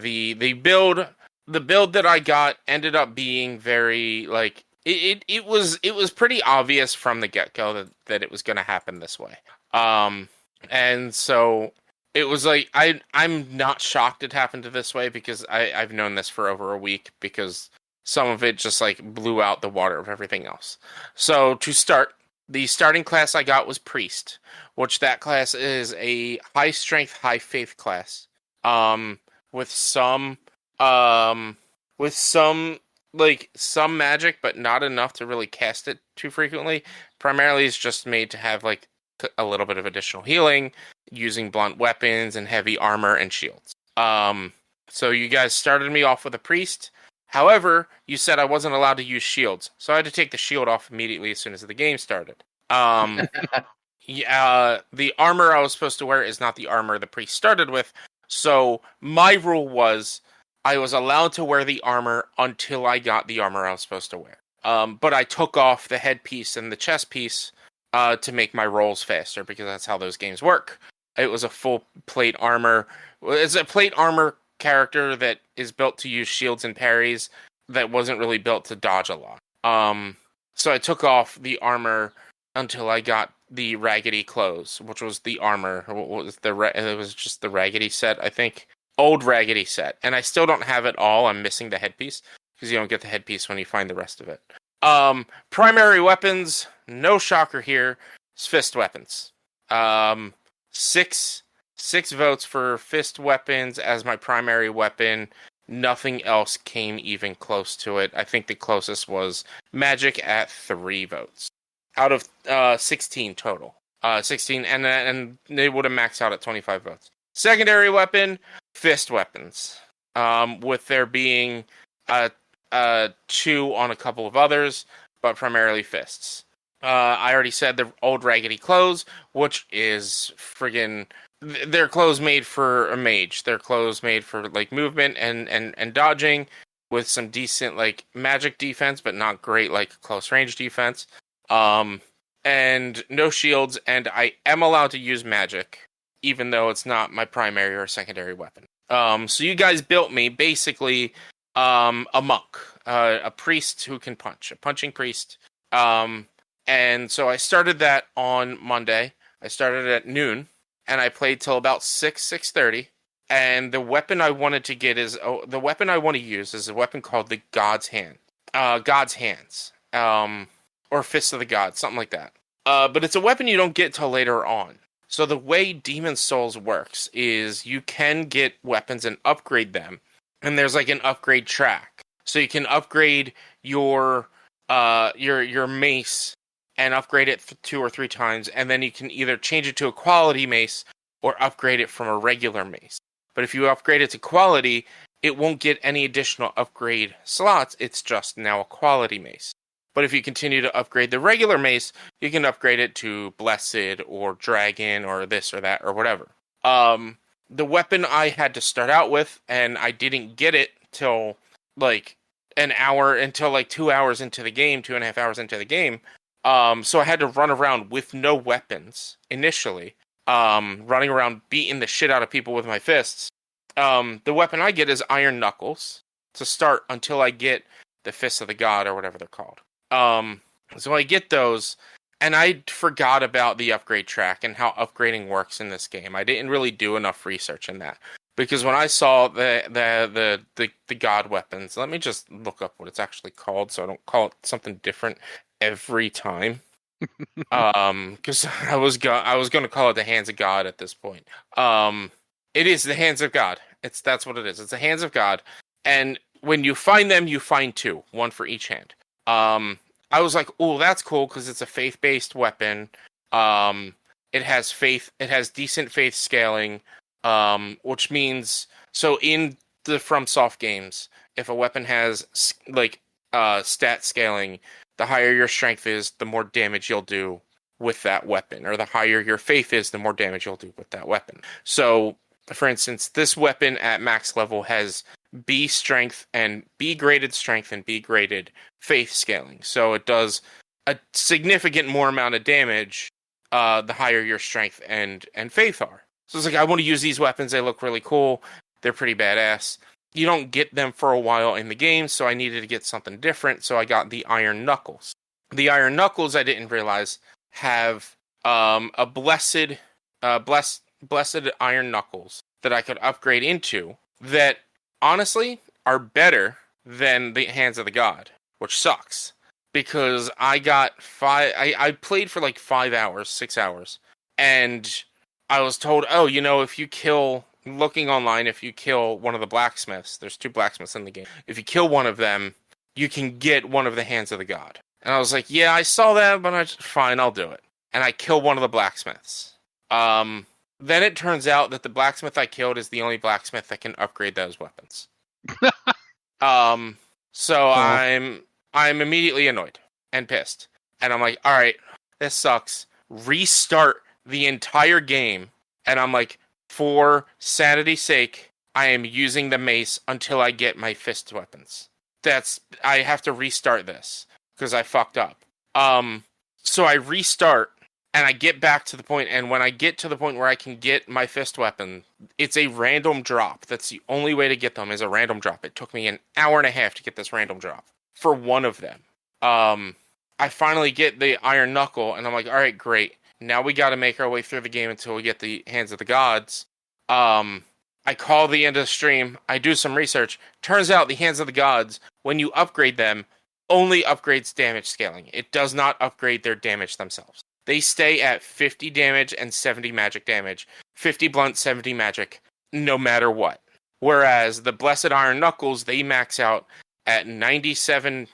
the build that I got ended up being very like it was pretty obvious from the get-go that it was going to happen this way. And so it was like I'm not shocked it happened this way because I've known this for over a week because some of it just like blew out the water of everything else. So to start, the starting class I got was Priest, which that class is a high strength, high faith class. With some some magic, but not enough to really cast it too frequently. Primarily, it's just made to have like a little bit of additional healing, using blunt weapons and heavy armor and shields. So you guys started me off with a priest. However, you said I wasn't allowed to use shields, so I had to take the shield off immediately as soon as the game started. Yeah, the armor I was supposed to wear is not the armor the priest started with, so my rule was I was allowed to wear the armor until I got the armor I was supposed to wear. But I took off the headpiece and the chest piece to make my rolls faster, because that's how those games work. It was a full plate armor. It's a plate armor character that is built to use shields and parries that wasn't really built to dodge a lot. So I took off the armor until I got the raggedy clothes, which was the armor. What was it was just the raggedy set, I think. Old raggedy set. And I still don't have it all. I'm missing the headpiece because you don't get the headpiece when you find the rest of it. Primary weapons, no shocker here. It's fist weapons. Six votes for fist weapons as my primary weapon. Nothing else came even close to it. I think the closest was magic at 3 votes out of 16 total. 16, and they would have maxed out at 25 votes. Secondary weapon, fist weapons. With there being 2 on a couple of others, but primarily fists. I already said the old raggedy clothes, which is friggin'... They're clothes made for a mage. They're clothes made for like movement and dodging with some decent like magic defense, but not great like close range defense. And no shields, and I am allowed to use magic, even though it's not my primary or secondary weapon. So you guys built me basically a monk, a priest who can punch, a punching priest. And so I started that on Monday. I started at noon. And I played till about 6:30. And the weapon I wanted to get is the weapon I want to use is a weapon called the God's Hands, or Fists of the Gods, something like that. But it's a weapon you don't get till later on. So the way Demon Souls works is you can get weapons and upgrade them, and there's like an upgrade track. So you can upgrade your mace and upgrade it 2 or 3 times, and then you can either change it to a quality mace or upgrade it from a regular mace. But if you upgrade it to quality, it won't get any additional upgrade slots. It's just now a quality mace. But if you continue to upgrade the regular mace, you can upgrade it to Blessed or Dragon or this or that or whatever. The weapon I had to start out with, and I didn't get it till like until like 2 hours into the game, 2.5 hours into the game. So I had to run around with no weapons initially, running around beating the shit out of people with my fists. The weapon I get is Iron Knuckles to start until I get the Fists of the God or whatever they're called. So I get those, and I forgot about the upgrade track and how upgrading works in this game. I didn't really do enough research in that. Because when I saw the God weapons, let me just look up what it's actually called so I don't call it something different every time. Because I was going to call it the Hands of God at this point. It is the Hands of God. That's what it is. It's the Hands of God, and when you find them, you find 2, 1 for each hand. I was like, oh, that's cool because it's a faith-based weapon. It has faith. It has decent faith scaling. Which means, so in the FromSoft games, if a weapon has like stat scaling, the higher your strength is, the more damage you'll do with that weapon, or the higher your faith is, the more damage you'll do with that weapon. So, for instance, this weapon at max level has B strength and B graded strength and B graded faith scaling. So it does a significant more amount of damage the higher your strength and faith are. So it's like, I want to use these weapons. They look really cool. They're pretty badass. You don't get them for a while in the game, so I needed to get something different. So I got the Iron Knuckles. The Iron Knuckles, I didn't realize, have a blessed Iron Knuckles that I could upgrade into that, honestly, are better than the Hands of the God, which sucks. Because I got I played for like 5 hours, 6 hours, and I was told, oh, if you kill, looking online, if you kill one of the blacksmiths, there's 2 blacksmiths in the game. If you kill one of them, you can get one of the Hands of the God. And I was like, yeah, I saw that, but fine, I'll do it. And I kill one of the blacksmiths. Then it turns out that the blacksmith I killed is the only blacksmith that can upgrade those weapons. So I'm immediately annoyed and pissed. And I'm like, all right, this sucks. Restart the entire game, and I'm like, for sanity's sake, I am using the mace until I get my fist weapons. I have to restart this because I fucked up. So I restart, And I get back to the point, and when I get to the point where I can get my fist weapon, it's a random drop. That's the only way to get them, is a random drop. It took me an hour and a half to get this random drop for one of them. I finally get the Iron Knuckle, and I'm like, all right, great. Now we got to make our way through the game until we get the Hands of the Gods. I call the end of the stream. I do some research. Turns out the Hands of the Gods, when you upgrade them, only upgrades damage scaling. It does not upgrade their damage themselves. They stay at 50 damage and 70 magic damage. 50 blunt, 70 magic, no matter what. Whereas the Blessed Iron Knuckles, they max out at 97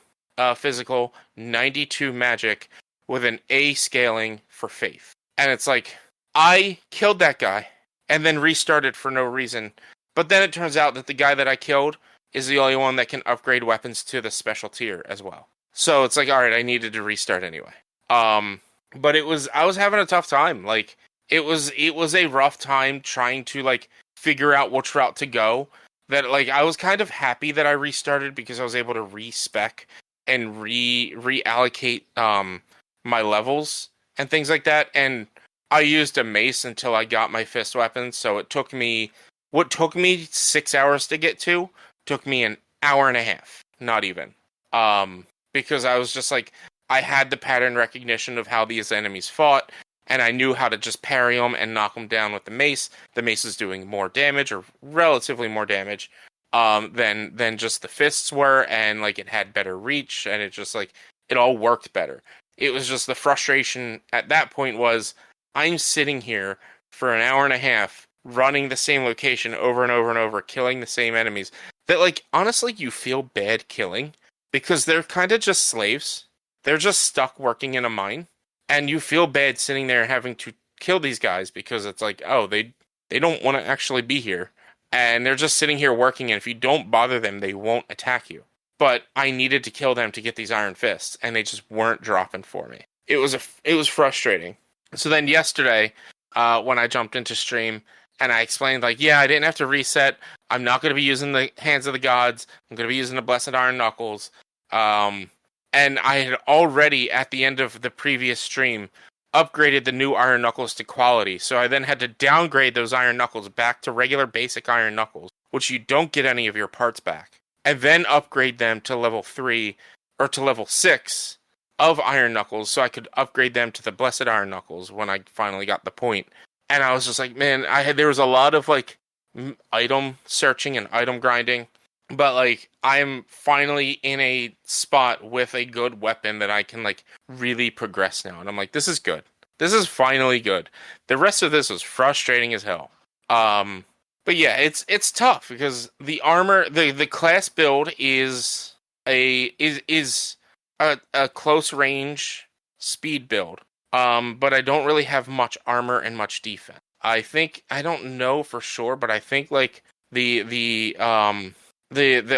physical, 92 magic, with an A scaling for Faith. And it's like, I killed that guy, and then restarted for no reason. But then it turns out that the guy that I killed is the only one that can upgrade weapons to the special tier as well. So it's like, all right, I needed to restart anyway. But I was having a tough time. Like, it was a rough time trying to, like, figure out which route to go. That, like, I was kind of happy that I restarted because I was able to respec and reallocate my levels and things like that. And I used a mace until I got my fist weapon, so it took me, what took me 6 hours to get to, took me an hour and a half, not even. Because I was just like, I had the pattern recognition of how these enemies fought, and I knew how to just parry them and knock them down with the mace. The mace is doing more damage, or relatively more damage, than just the fists were, and like it had better reach, and it just like, it all worked better. It was just the frustration at that point was, I'm sitting here for an hour and a half, running the same location over and over and over, killing the same enemies, that, like, honestly, you feel bad killing, because they're kind of just slaves. They're just stuck working in a mine, and you feel bad sitting there having to kill these guys, because it's like, oh, they don't want to actually be here, and they're just sitting here working, and if you don't bother them, they won't attack you. But I needed to kill them to get these Iron Fists, and they just weren't dropping for me. It was frustrating. So then yesterday, when I jumped into stream, and I explained, like, yeah, I didn't have to reset. I'm not going to be using the Hands of the Gods. I'm going to be using the Blessed Iron Knuckles. And I had already, at the end of the previous stream, upgraded the new Iron Knuckles to quality. So I then had to downgrade those Iron Knuckles back to regular basic Iron Knuckles, which you don't get any of your parts back. And then upgrade them to level 3, or to level 6 of Iron Knuckles, so I could upgrade them to the Blessed Iron Knuckles when I finally got the point. And I was just like, man, there was a lot of, like, item searching and item grinding, but, like, I'm finally in a spot with a good weapon that I can, like, really progress now. And I'm like, this is good. This is finally good. The rest of this was frustrating as hell. But yeah, it's tough because the armor, the class build is a close range speed build. But I don't really have much armor and much defense. I don't know for sure, but I think like the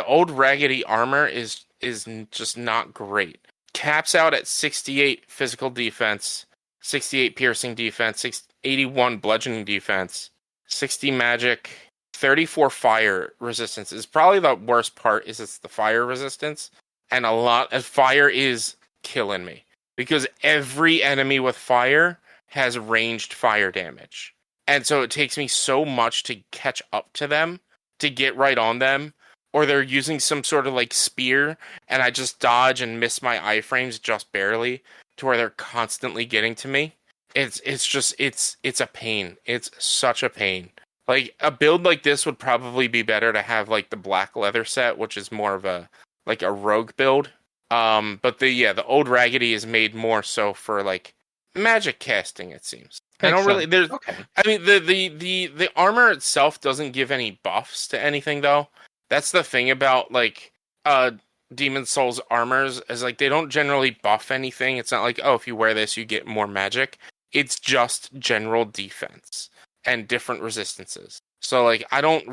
old raggedy armor is just not great. Caps out at 68 physical defense, 68 piercing defense, 81 bludgeoning defense, 60 magic, 34 fire resistance. Is probably the worst part, is it's the fire resistance, and a lot of fire is killing me because every enemy with fire has ranged fire damage. And so it takes me so much to catch up to them, to get right on them, or they're using some sort of like spear, and I just dodge and miss my iframes just barely, to where they're constantly getting to me. It's a pain. It's such a pain. Like, a build like this would probably be better to have like the black leather set, which is more of a like a rogue build. But the old raggedy is made more so for like magic casting, it seems. I don't really. There's. Okay. I mean, the armor itself doesn't give any buffs to anything, though. That's the thing about like Demon Souls armors, is like they don't generally buff anything. It's not like, oh, if you wear this, you get more magic. It's just general defense and different resistances. So like I don't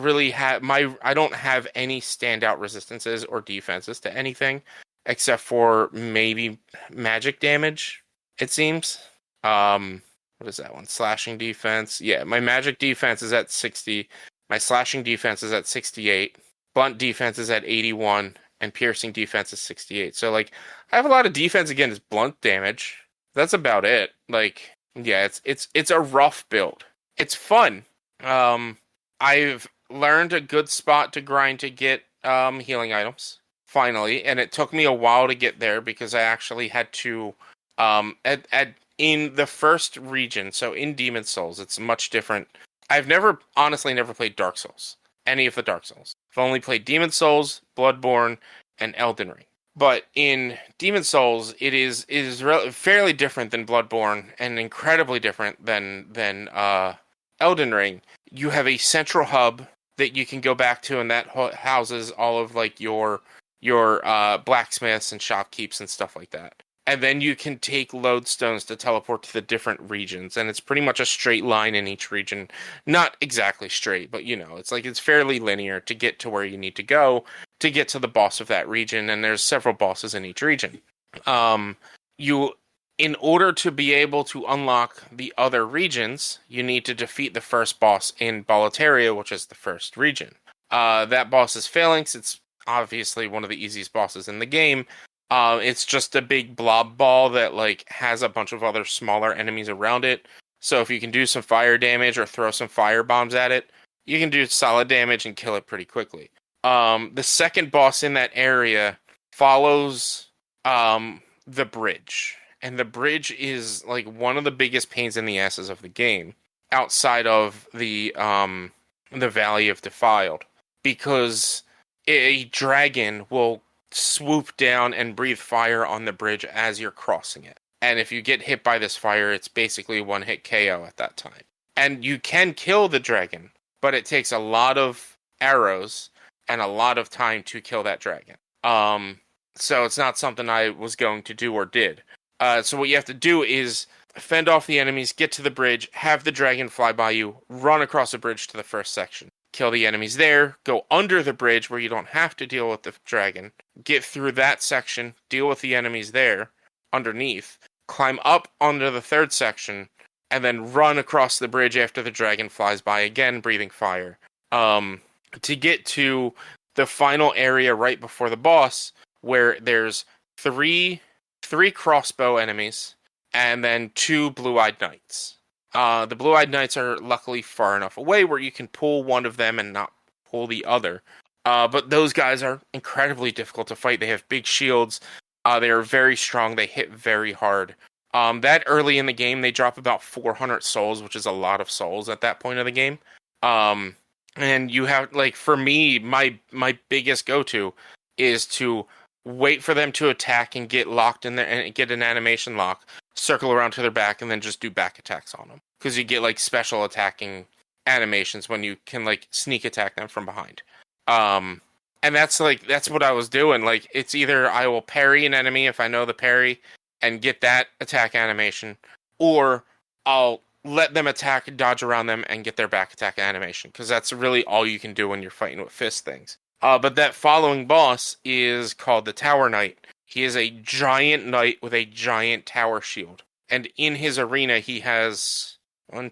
have any standout resistances or defenses to anything except for maybe magic damage, it seems. What is that one? Slashing defense. Yeah, my magic defense is at 60. My slashing defense is at 68. Blunt defense is at 81. And piercing defense is 68. So, like, I have a lot of defense against blunt damage. That's about it. Like, Yeah, it's a rough build. It's fun. I've learned a good spot to grind to get healing items finally, and it took me a while to get there because I actually had to at in the first region, so in Demon Souls, it's much different. I've honestly never played Dark Souls, any of the Dark Souls. I've only played Demon Souls, Bloodborne, and Elden Ring. But in Demon Souls, it is fairly different than Bloodborne and incredibly different than Elden Ring. You have a central hub that you can go back to, and that houses all of like your blacksmiths and shopkeepers and stuff like that. And then you can take lodestones to teleport to the different regions, and it's pretty much a straight line in each region. Not exactly straight, but it's fairly linear to get to where you need to go to get to the boss of that region, and there's several bosses in each region. You In order to be able to unlock the other regions, you need to defeat the first boss in Boletaria, which is the first region. That boss is Phalanx. It's obviously one of the easiest bosses in the game. It's just a big blob ball that like has a bunch of other smaller enemies around it. So if you can do some fire damage or throw some fire bombs at it, you can do solid damage and kill it pretty quickly. The second boss in that area follows the bridge. And the bridge is like one of the biggest pains in the asses of the game, outside of the Valley of Defiled, because a dragon will swoop down and breathe fire on the bridge as you're crossing it. And if you get hit by this fire, it's basically one hit KO at that time. And you can kill the dragon, but it takes a lot of arrows and a lot of time to kill that dragon. So it's not something I was going to do or did. So what you have to do is fend off the enemies, get to the bridge, have the dragon fly by you, run across the bridge to the first section. Kill the enemies there, go under the bridge where you don't have to deal with the dragon, get through that section, deal with the enemies there, underneath, climb up onto the third section, and then run across the bridge after the dragon flies by again, breathing fire. To get to the final area right before the boss, where there's three crossbow enemies, and then 2 blue-eyed knights. The blue-eyed knights are luckily far enough away where you can pull one of them and not pull the other. But those guys are incredibly difficult to fight. They have big shields. They are very strong. They hit very hard. That early in the game, they drop about 400 souls, which is a lot of souls at that point of the game. And you have, like, for me, my biggest go-to is to wait for them to attack and get locked in there and get an animation lock, circle around to their back, and then just do back attacks on them. Because you get like special attacking animations when you can like sneak attack them from behind. And that's what I was doing. Like, it's either I will parry an enemy if I know the parry and get that attack animation, or I'll let them attack, dodge around them, and get their back attack animation. Because that's really all you can do when you're fighting with fist things. But that following boss is called the Tower Knight. He is a giant knight with a giant tower shield. And in his arena, he has 8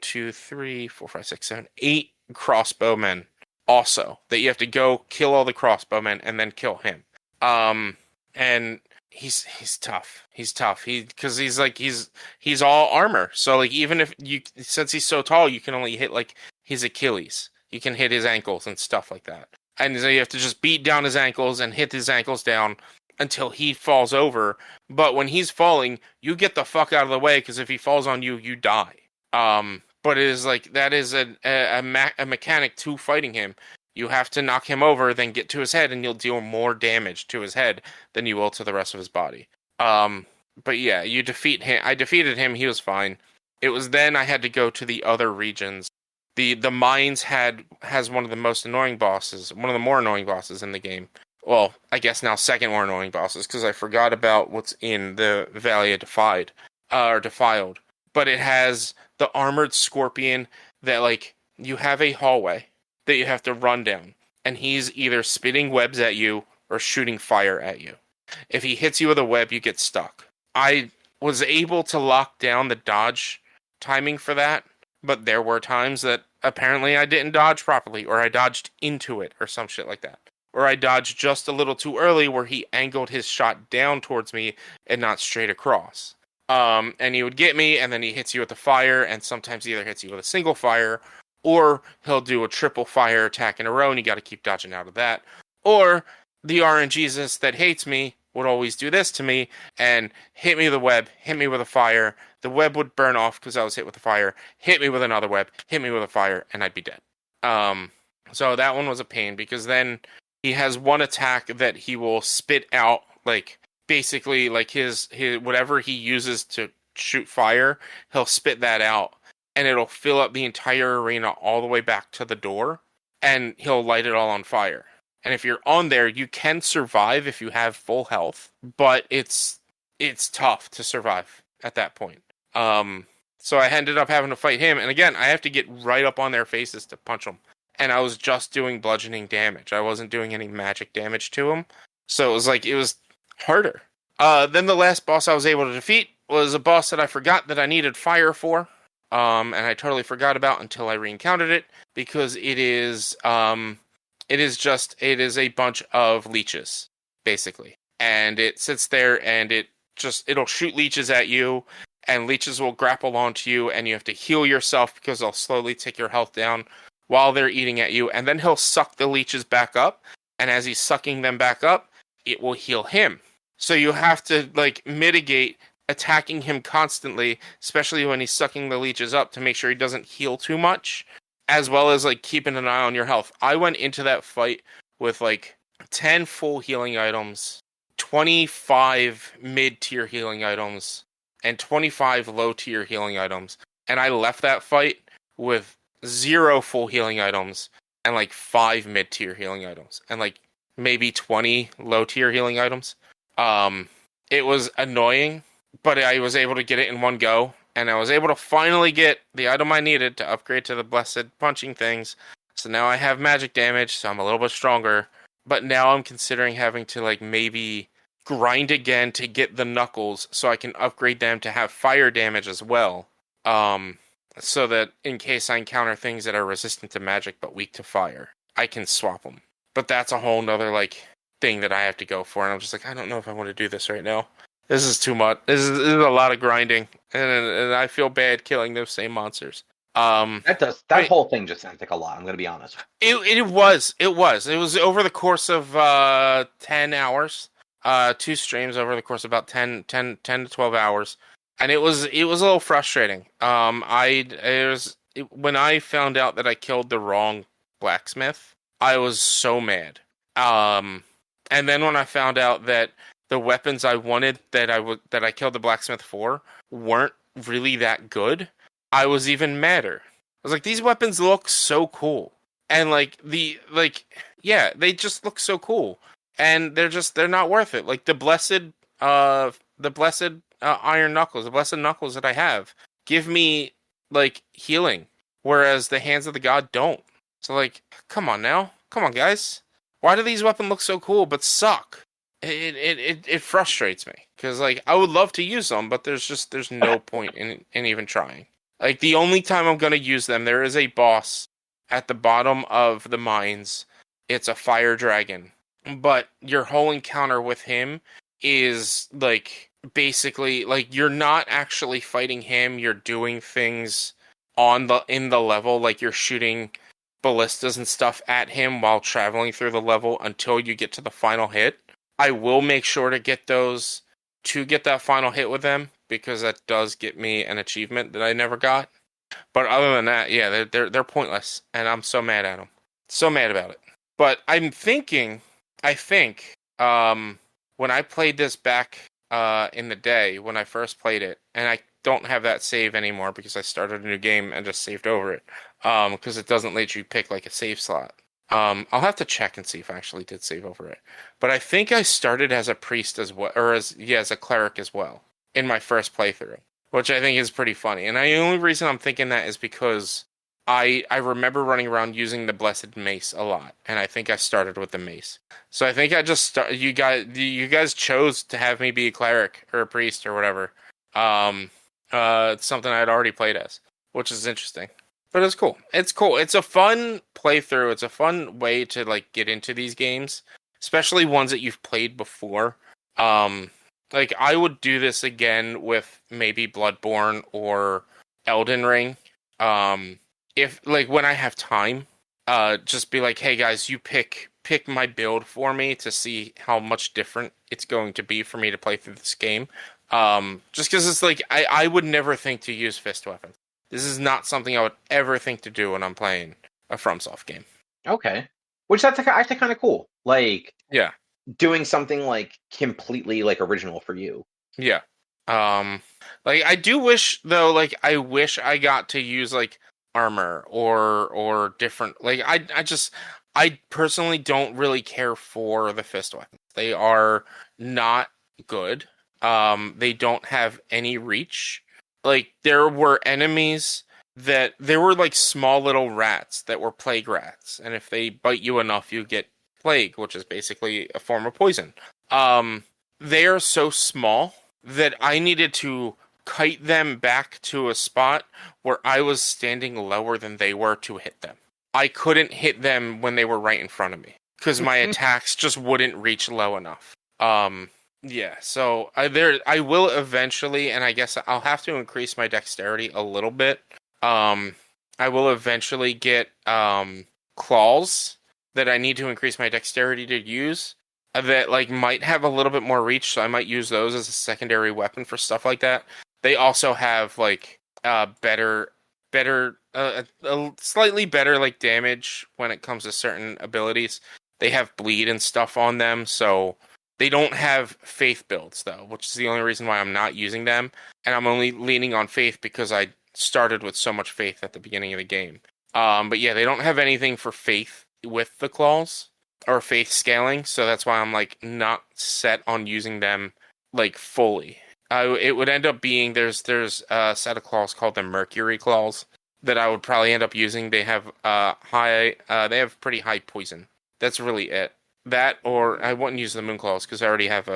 crossbowmen also. That you have to go kill all the crossbowmen and then kill him. And he's tough. He's tough. Because he's all armor. So like even if since he's so tall, you can only hit like his Achilles. You can hit his ankles and stuff like that. And so you have to just beat down his ankles and hit his ankles down until he falls over. But when he's falling, you get the fuck out of the way, because if he falls on you, you die. But it is like, that is a mechanic to fighting him. You have to knock him over, then get to his head, and you'll deal more damage to his head than you will to the rest of his body. But yeah, you defeat him. I defeated him. He was fine. It was then I had to go to the other regions. The mines has one of the most annoying bosses, one of the more annoying bosses in the game. Well, I guess now second more annoying bosses, because I forgot about what's in the Valley of Defiled. But it has the armored scorpion that, like, you have a hallway that you have to run down, and he's either spitting webs at you or shooting fire at you. If he hits you with a web, you get stuck. I was able to lock down the dodge timing for that, but there were times that apparently I didn't dodge properly, or I dodged into it, or some shit like that. Or I dodged just a little too early where he angled his shot down towards me and not straight across. And he would get me, and then he hits you with a fire, and sometimes he either hits you with a single fire, or he'll do a triple fire attack in a row, and you got to keep dodging out of that. Or the RNGesus that hates me would always do this to me and hit me with a web, hit me with a fire. The web would burn off because I was hit with a fire, hit me with another web, hit me with a fire, and I'd be dead. So that one was a pain because then he has one attack that he will spit out, like basically like his whatever he uses to shoot fire, he'll spit that out and it'll fill up the entire arena all the way back to the door and he'll light it all on fire. And if you're on there, you can survive if you have full health, but it's tough to survive at that point. So I ended up having to fight him, and again, I have to get right up on their faces to punch them. And I was just doing bludgeoning damage. I wasn't doing any magic damage to him. So it was harder. Then the last boss I was able to defeat was a boss that I forgot that I needed fire for. And I totally forgot about until I re-encountered it, because it is a bunch of leeches, basically. And it sits there and it'll shoot leeches at you, and leeches will grapple onto you, and you have to heal yourself because they'll slowly take your health down while they're eating at you, and then he'll suck the leeches back up, and as he's sucking them back up, it will heal him. So you have to mitigate attacking him constantly, especially when he's sucking the leeches up, to make sure he doesn't heal too much, as well as keeping an eye on your health. I went into that fight with 10 full healing items, 25 mid-tier healing items, and 25 low-tier healing items. And I left that fight with 0 full healing items and 5 mid-tier healing items and maybe 20 low-tier healing items. It was annoying, but I was able to get it in one go, and I was able to finally get the item I needed to upgrade to the blessed punching things. So now I have magic damage, so I'm a little bit stronger. But now I'm considering having to maybe grind again to get the knuckles so I can upgrade them to have fire damage as well. So that in case I encounter things that are resistant to magic but weak to fire, I can swap them. But that's a whole nother thing that I have to go for, and I'm just I don't know if I want to do this right now. This is too much. This is a lot of grinding, and I feel bad killing those same monsters. That whole thing just sounds like a lot. I'm going to be honest. It was over the course of 10 hours, 2 streams over the course of about 10 to 12 hours, and it was a little frustrating. When I found out that I killed the wrong blacksmith, I was so mad. And then when I found out that the weapons I wanted that I killed the blacksmith for weren't really that good, I was even madder. I was these weapons look so cool. And they just look so cool. And they're not worth it. The blessed iron knuckles, the blessed knuckles that I have, give me healing, whereas the hands of the god don't. So come on now. Come on, guys. Why do these weapons look so cool but suck? It frustrates me because I would love to use them, but there's no point in even trying. The only time I'm gonna use them, there is a boss at the bottom of the mines. It's a fire dragon, but your whole encounter with him is basically you're not actually fighting him. You're doing things in the level, you're shooting ballistas and stuff at him while traveling through the level until you get to the final hit. I will make sure to get those to get that final hit with them, because that does get me an achievement that I never got. But other than that, yeah, they're pointless, and I'm so mad at them. So mad about it. But I think when I played this back in the day, when I first played it, and I don't have that save anymore because I started a new game and just saved over it, because it doesn't let you pick a save slot. I'll have to check and see if I actually did save over it. But I think I started as a priest as well, or as a cleric as well in my first playthrough, which I think is pretty funny. And the only reason I'm thinking that is because I remember running around using the blessed mace a lot, and I think I started with the mace. So I think I just you guys chose to have me be a cleric or a priest or whatever. It's something I had already played as, which is interesting. But it's cool. It's cool. It's a fun playthrough. It's a fun way to get into these games, especially ones that you've played before. Like, I would do this again with maybe Bloodborne or Elden Ring. Um, if like when I have time, just be like, hey guys, you pick my build for me to see how much different it's going to be for me to play through this game. Just because it's like I would never think to use fist weapons. This is not something I would ever think to do when I'm playing a FromSoft game. Okay. Which that's actually kind of cool. Like Yeah. doing something like completely like original for you. Yeah. Um, like I do wish though, like I wish I got to use like armor or different. Like I personally don't really care for the fist weapons. They are not good. They don't have any reach. Like there were enemies that there were like small little rats that were plague rats, and if they bite you enough, you get plague, which is basically a form of poison. Um, they are so small that I needed to kite them back to a spot where I was standing lower than they were to hit them. I couldn't hit them when they were right in front of me because my attacks just wouldn't reach low enough. Yeah, so I will eventually, and I guess I'll have to increase my dexterity a little bit. I will eventually get claws that I need to increase my dexterity to use that like might have a little bit more reach, so I might use those as a secondary weapon for stuff like that. They also have like a slightly better like damage when it comes to certain abilities. They have bleed and stuff on them, so they don't have faith builds though, which is the only reason why I'm not using them. And I'm only leaning on faith because I started with so much faith at the beginning of the game. But yeah, they don't have anything for faith with the claws or faith scaling, so that's why I'm like not set on using them like fully. It would end up being there's a set of claws called the Mercury claws that I would probably end up using. They have they have pretty high poison. That's really it. That or I wouldn't use the Moon claws because I already have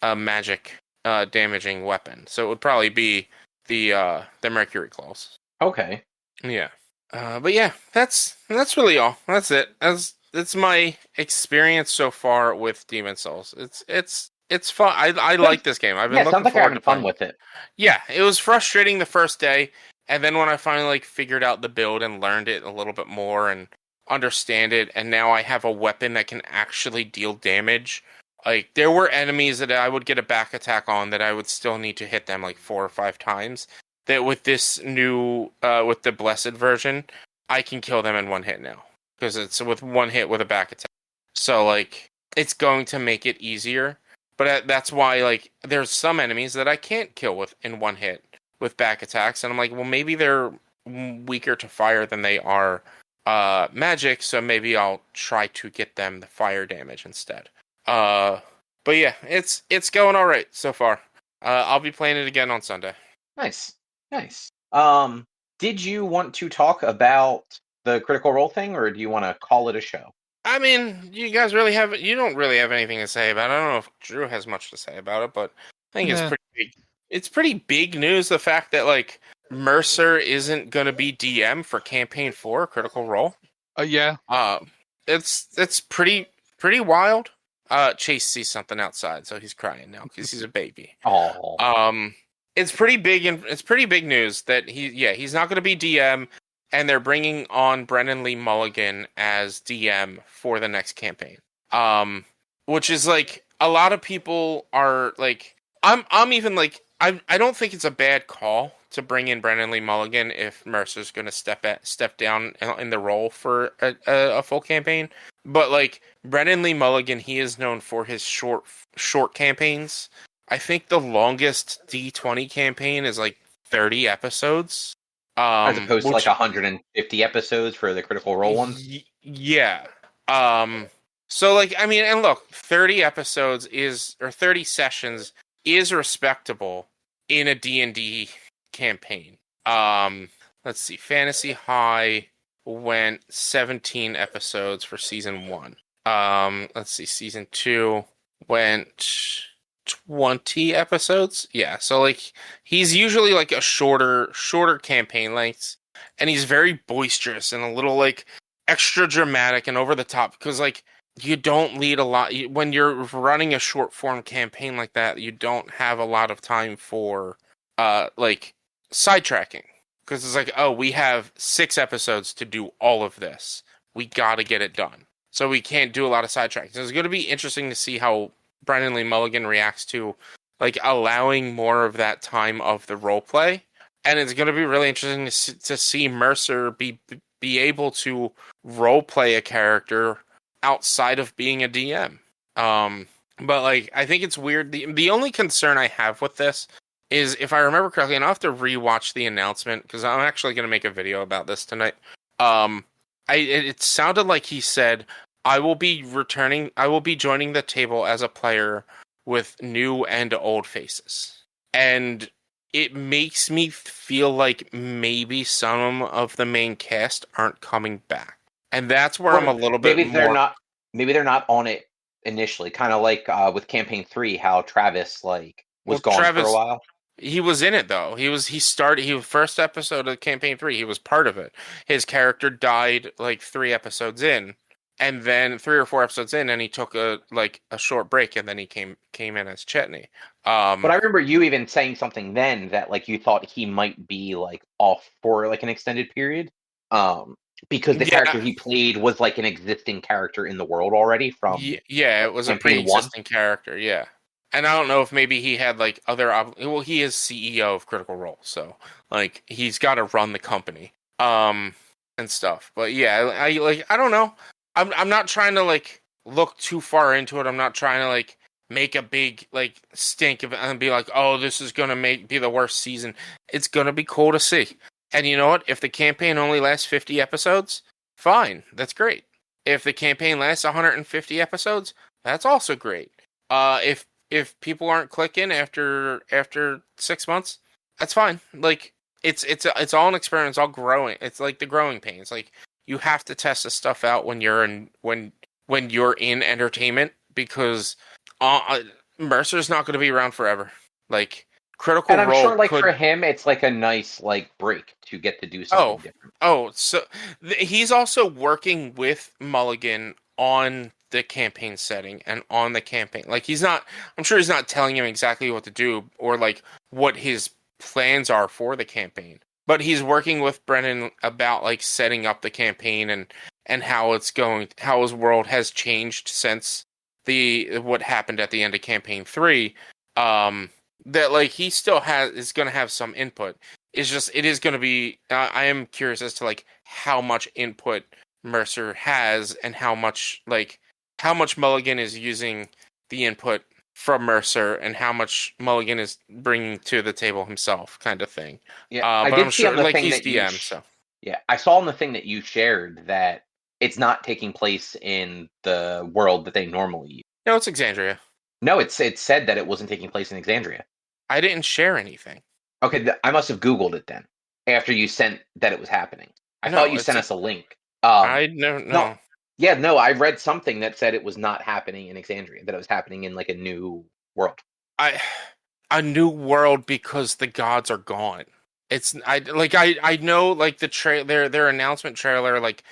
a magic damaging weapon. So it would probably be the Mercury claws. Okay. Yeah. But yeah, that's really all. That's it. It's my experience so far with Demon Souls. It's fun. I like this game. I've been looking sounds like you're forward having to fun playing. with it. Yeah, it was frustrating the first day, and then when I finally like figured out the build and learned it a little bit more and understand it, and now I have a weapon that can actually deal damage. Like there were enemies that I would get a back attack on that I would still need to hit them like 4 or 5 times. That with this new with the blessed version, I can kill them in one hit now because it's with one hit with a back attack. So like it's going to make it easier. But that's why like there's some enemies that I can't kill with in one hit with back attacks, and I'm like, well, maybe they're weaker to fire than they are magic, so maybe I'll try to get them the fire damage instead. But yeah, it's going all right so far. I'll be playing it again on Sunday. Nice. Did you want to talk about the Critical Role thing, or do you want to call it a show? I mean, you don't really have anything to say about it. I don't know if Drew has much to say about it, but I think it's pretty big. It's pretty big news, the fact that like Mercer isn't going to be DM for Campaign 4 Critical Role. Yeah. It's pretty wild. Chase sees something outside, so he's crying now because he's a baby. Oh. It's pretty big, and it's pretty big news that he's not going to be DM, and they're bringing on Brennan Lee Mulligan as DM for the next campaign. Which is like a lot of people are like, I'm even like, I don't think it's a bad call to bring in Brennan Lee Mulligan if Mercer's going to step down in the role for a full campaign. But like Brennan Lee Mulligan, he is known for his short campaigns. I think the longest D20 campaign is like 30 episodes. As opposed to like 150 episodes for the Critical Role one? Yeah. So like, I mean, and look, 30 episodes or 30 sessions is respectable in a D&D campaign. Let's see. Fantasy High went 17 episodes for season 1. Let's see. Season 2 went 20 episodes. Yeah, so like he's usually like a shorter campaign lengths, and he's very boisterous and a little like extra dramatic and over the top because like you don't lead a lot when you're running a short form campaign like that. You don't have a lot of time for like sidetracking because it's like, oh, we have 6 episodes to do all of this. We got to get it done, so we can't do a lot of sidetracking. So it's going to be interesting to see how Brendan Lee Mulligan reacts to like allowing more of that time of the role play, and it's going to be really interesting to see Mercer be able to role play a character outside of being a DM. But like I think it's weird. The only concern I have with this is if I remember correctly, and I'll have to rewatch the announcement because I'm actually going to make a video about this tonight. It sounded like he said, I will be joining the table as a player with new and old faces. And it makes me feel like maybe some of the main cast aren't coming back. And that's where I'm a little bit more... Maybe they're not on it initially, kind of like with Campaign 3, how Travis was gone for a while. He was in it though. He was first episode of Campaign 3. He was part of it. His character died like 3 episodes in, and then 3 or 4 episodes in, and he took a short break, and then he came in as Chetney. But I remember you even saying something then that like you thought he might be like off for like an extended period, because the character he played was like an existing character in the world already from it was a pre-existing character. Yeah. And I don't know if maybe he had like other he is CEO of Critical Role, so like he's got to run the company and stuff. But yeah, I don't know. I'm not trying to like look too far into it. I'm not trying to like make a big like stink of it and be like, "Oh, this is going to be the worst season." It's going to be cool to see. And you know what? If the campaign only lasts 50 episodes, fine. That's great. If the campaign lasts 150 episodes, that's also great. If people aren't clicking after 6 months, that's fine. Like it's all an experiment. It's all growing. It's like the growing pains. Like you have to test this stuff out when you're in entertainment because Mercer's not going to be around forever. Like Critical Role, and I'm sure like for him, it's like a nice like break to get to do something different. So he's also working with Mulligan on the campaign setting and on the campaign. Like I'm sure he's not telling him exactly what to do or like what his plans are for the campaign, but he's working with Brennan about like setting up the campaign and how it's going, how his world has changed since what happened at the end of Campaign 3. That like he still is going to have some input. It's just it is going to be. I am curious as to like how much input Mercer has and how much Mulligan is using the input from Mercer and how much Mulligan is bringing to the table himself, kind of thing. Yeah, but I'm sure like he's DM. So yeah, I saw in the thing that you shared that it's not taking place in the world that they normally use. No, it's Exandria. No, it said that it wasn't taking place in Exandria. I didn't share anything. Okay, I must have Googled it then after you sent that it was happening. I thought you sent us a link. I don't know. No. Yeah, no, I read something that said it was not happening in Exandria, that it was happening in like a new world. A new world because the gods are gone. I know like their announcement trailer like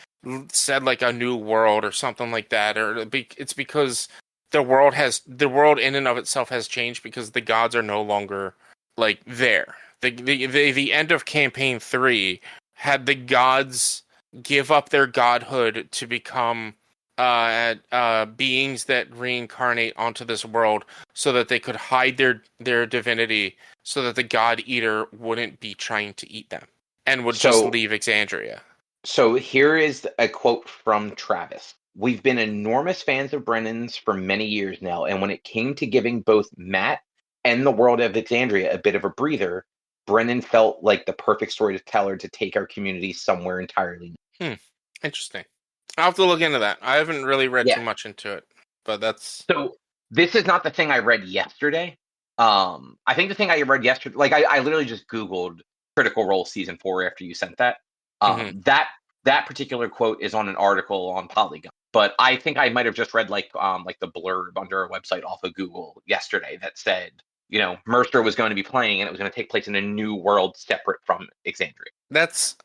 said like a new world or something like that, or it's because the world in and of itself has changed because the gods are no longer like there. The end of Campaign 3 had the gods give up their godhood to become beings that reincarnate onto this world so that they could hide their divinity so that the God Eater wouldn't be trying to eat them and would just leave Exandria. So here is a quote from Travis. We've been enormous fans of Brennan's for many years now, and when it came to giving both Matt and the world of Exandria a bit of a breather, Brennan felt like the perfect storyteller to take our community somewhere entirely new. Interesting. I'll have to look into that. I haven't really read too much into it, but that's... So, this is not the thing I read yesterday. I think the thing I read yesterday, like I literally just Googled Critical Role Season 4 after you sent that. That particular quote is on an article on Polygon. But I think I might have just read like the blurb under a website off of Google yesterday that said, you know, Mercer was going to be playing and it was going to take place in a new world separate from Exandria. That's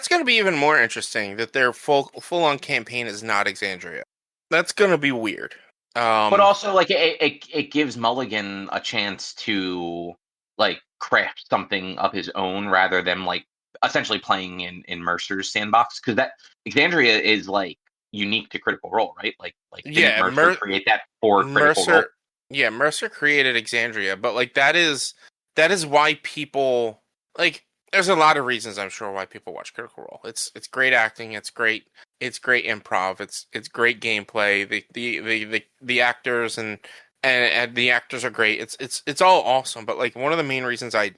going to be even more interesting that their full on campaign is not Exandria. That's gonna be weird. But also, like, it gives Mulligan a chance to, like, craft something of his own rather than, like, essentially playing in Mercer's sandbox. Because that Exandria is, like, unique to Critical Role, right? Like didn't yeah, Mercer create that for Critical Role? Mercer. Yeah, Mercer created Exandria, but like that is why people like. There's a lot of reasons I'm sure why people watch Critical Role. It's great acting. It's great improv. It's great gameplay. The actors and the actors are great. It's all awesome. But like one of the main reasons I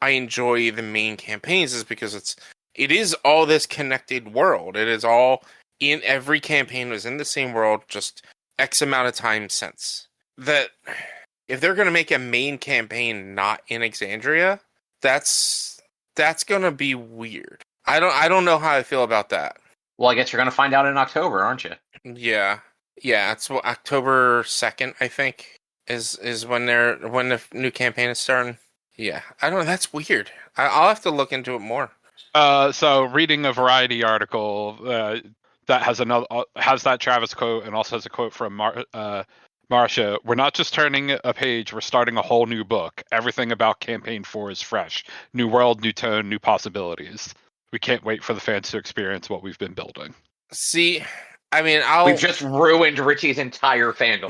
enjoy the main campaigns is because it is all this connected world. It is all in every campaign was in the same world just X amount of time since. That if they're gonna make a main campaign not in Exandria, that's gonna be weird. I don't know how I feel about that. Well, I guess you're gonna find out in October, aren't you? Yeah. Yeah, it's October 2nd, I think, is when the new campaign is starting. Yeah. I don't know, that's weird. I'll have to look into it more. So reading a Variety article that has that Travis quote and also has a quote from Marcia. We're not just turning a page; we're starting a whole new book. Everything about Campaign 4 is fresh. New world, new tone, new possibilities. We can't wait for the fans to experience what we've been building. See, I mean, We've just ruined Richie's entire fandom.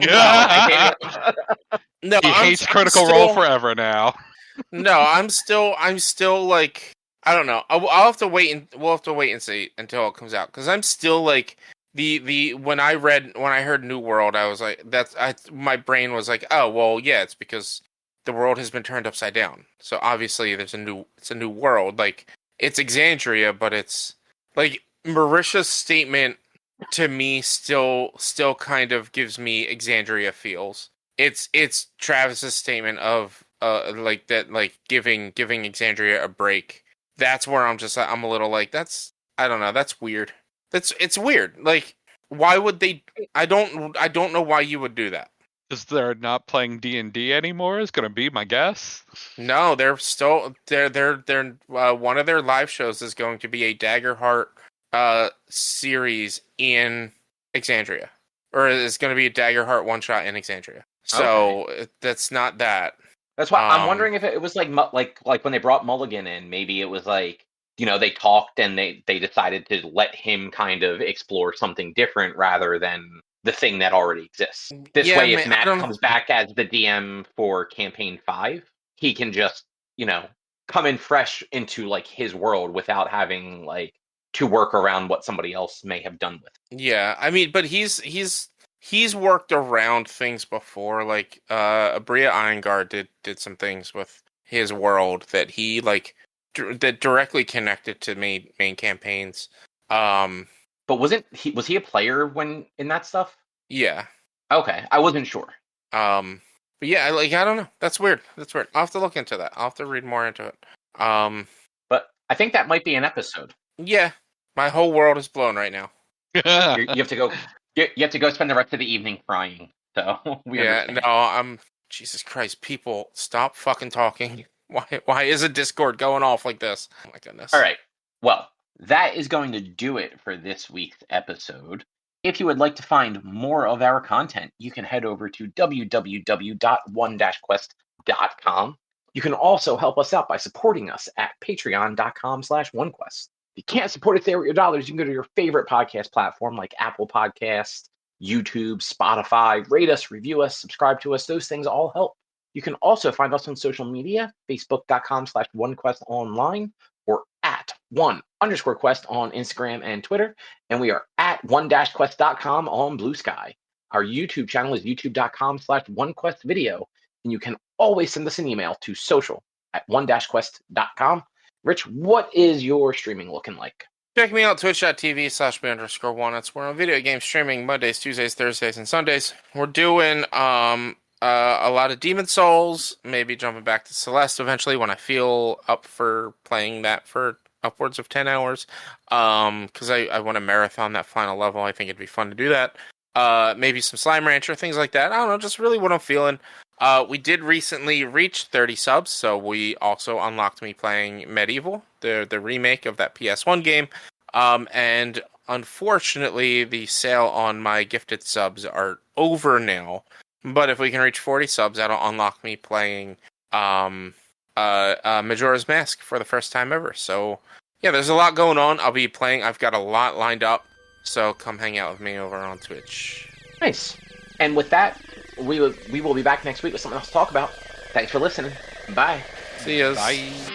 No, He hates Critical Role forever now. No, I'm still like, I don't know. I'll have to wait and we'll have to wait and see until it comes out because I'm still like when I heard New World, I was like, my brain was like, oh well, yeah, it's because the world has been turned upside down. So obviously it's a new world. Like it's Exandria, but it's like Marisha's statement to me still kind of gives me Exandria feels. It's Travis's statement of like that, like giving Exandria a break. That's where I'm a little like, I don't know, that's weird. It's weird. Like why would they? I don't know why you would do that. Because they're not playing D&D anymore is going to be my guess. No, they're still they're one of their live shows is going to be a Daggerheart series in Exandria, or it's going to be a Daggerheart one shot in Exandria. So that's not that. That's why I'm wondering if it was like when they brought Mulligan in, maybe it was like, they talked and they decided to let him kind of explore something different rather than the thing that already exists. This way, if Matt comes back as the DM for Campaign 5, he can just, come in fresh into like his world without having like to work around what somebody else may have done with it. Yeah, I mean, but he's worked around things before. Like Abria Iyengar did some things with his world that he like that directly connected to main campaigns. But was he a player when in that stuff? Yeah. Okay, I wasn't sure. But yeah, like I don't know. That's weird. I'll have to look into that. I'll have to read more into it. But I think that might be an episode. Yeah, my whole world is blown right now. You have to go. You have to go spend the rest of the evening crying. So we understand. No, Jesus Christ, people, stop fucking talking. Why is a Discord going off like this? Oh my goodness. All right. Well, that is going to do it for this week's episode. If you would like to find more of our content, you can head over to www.one-quest.com. You can also help us out by supporting us at patreon.com/onequest. If you can't support us there with your dollars, you can go to your favorite podcast platform like Apple Podcasts, YouTube, Spotify. Rate us, review us, subscribe to us. Those things all help. You can also find us on social media, facebook.com/onequestonline or at @1_quest on Instagram and Twitter. And we are at one-quest.com on Blue Sky. Our YouTube channel is youtube.com/onequestvideo. And you can always send us an email to social@one-quest.com. Rich, what is your streaming looking like? Check me out, twitch.tv/me_one. That's where I'm video game streaming Mondays, Tuesdays, Thursdays, and Sundays. We're doing a lot of Demon Souls, maybe jumping back to Celeste eventually when I feel up for playing that for upwards of 10 hours. Because I want to marathon that final level. I think it'd be fun to do that. Maybe some Slime Rancher, things like that. I don't know, just really what I'm feeling. We did recently reach 30 subs, so we also unlocked me playing Medieval, the remake of that PS1 game. And Unfortunately, the sale on my gifted subs are over now. But if we can reach 40 subs, that'll unlock me playing Majora's Mask for the first time ever. So, yeah, there's a lot going on. I'll be playing. I've got a lot lined up. So come hang out with me over on Twitch. Nice. And with that, we will be back next week with something else to talk about. Thanks for listening. Bye. See yous. Bye.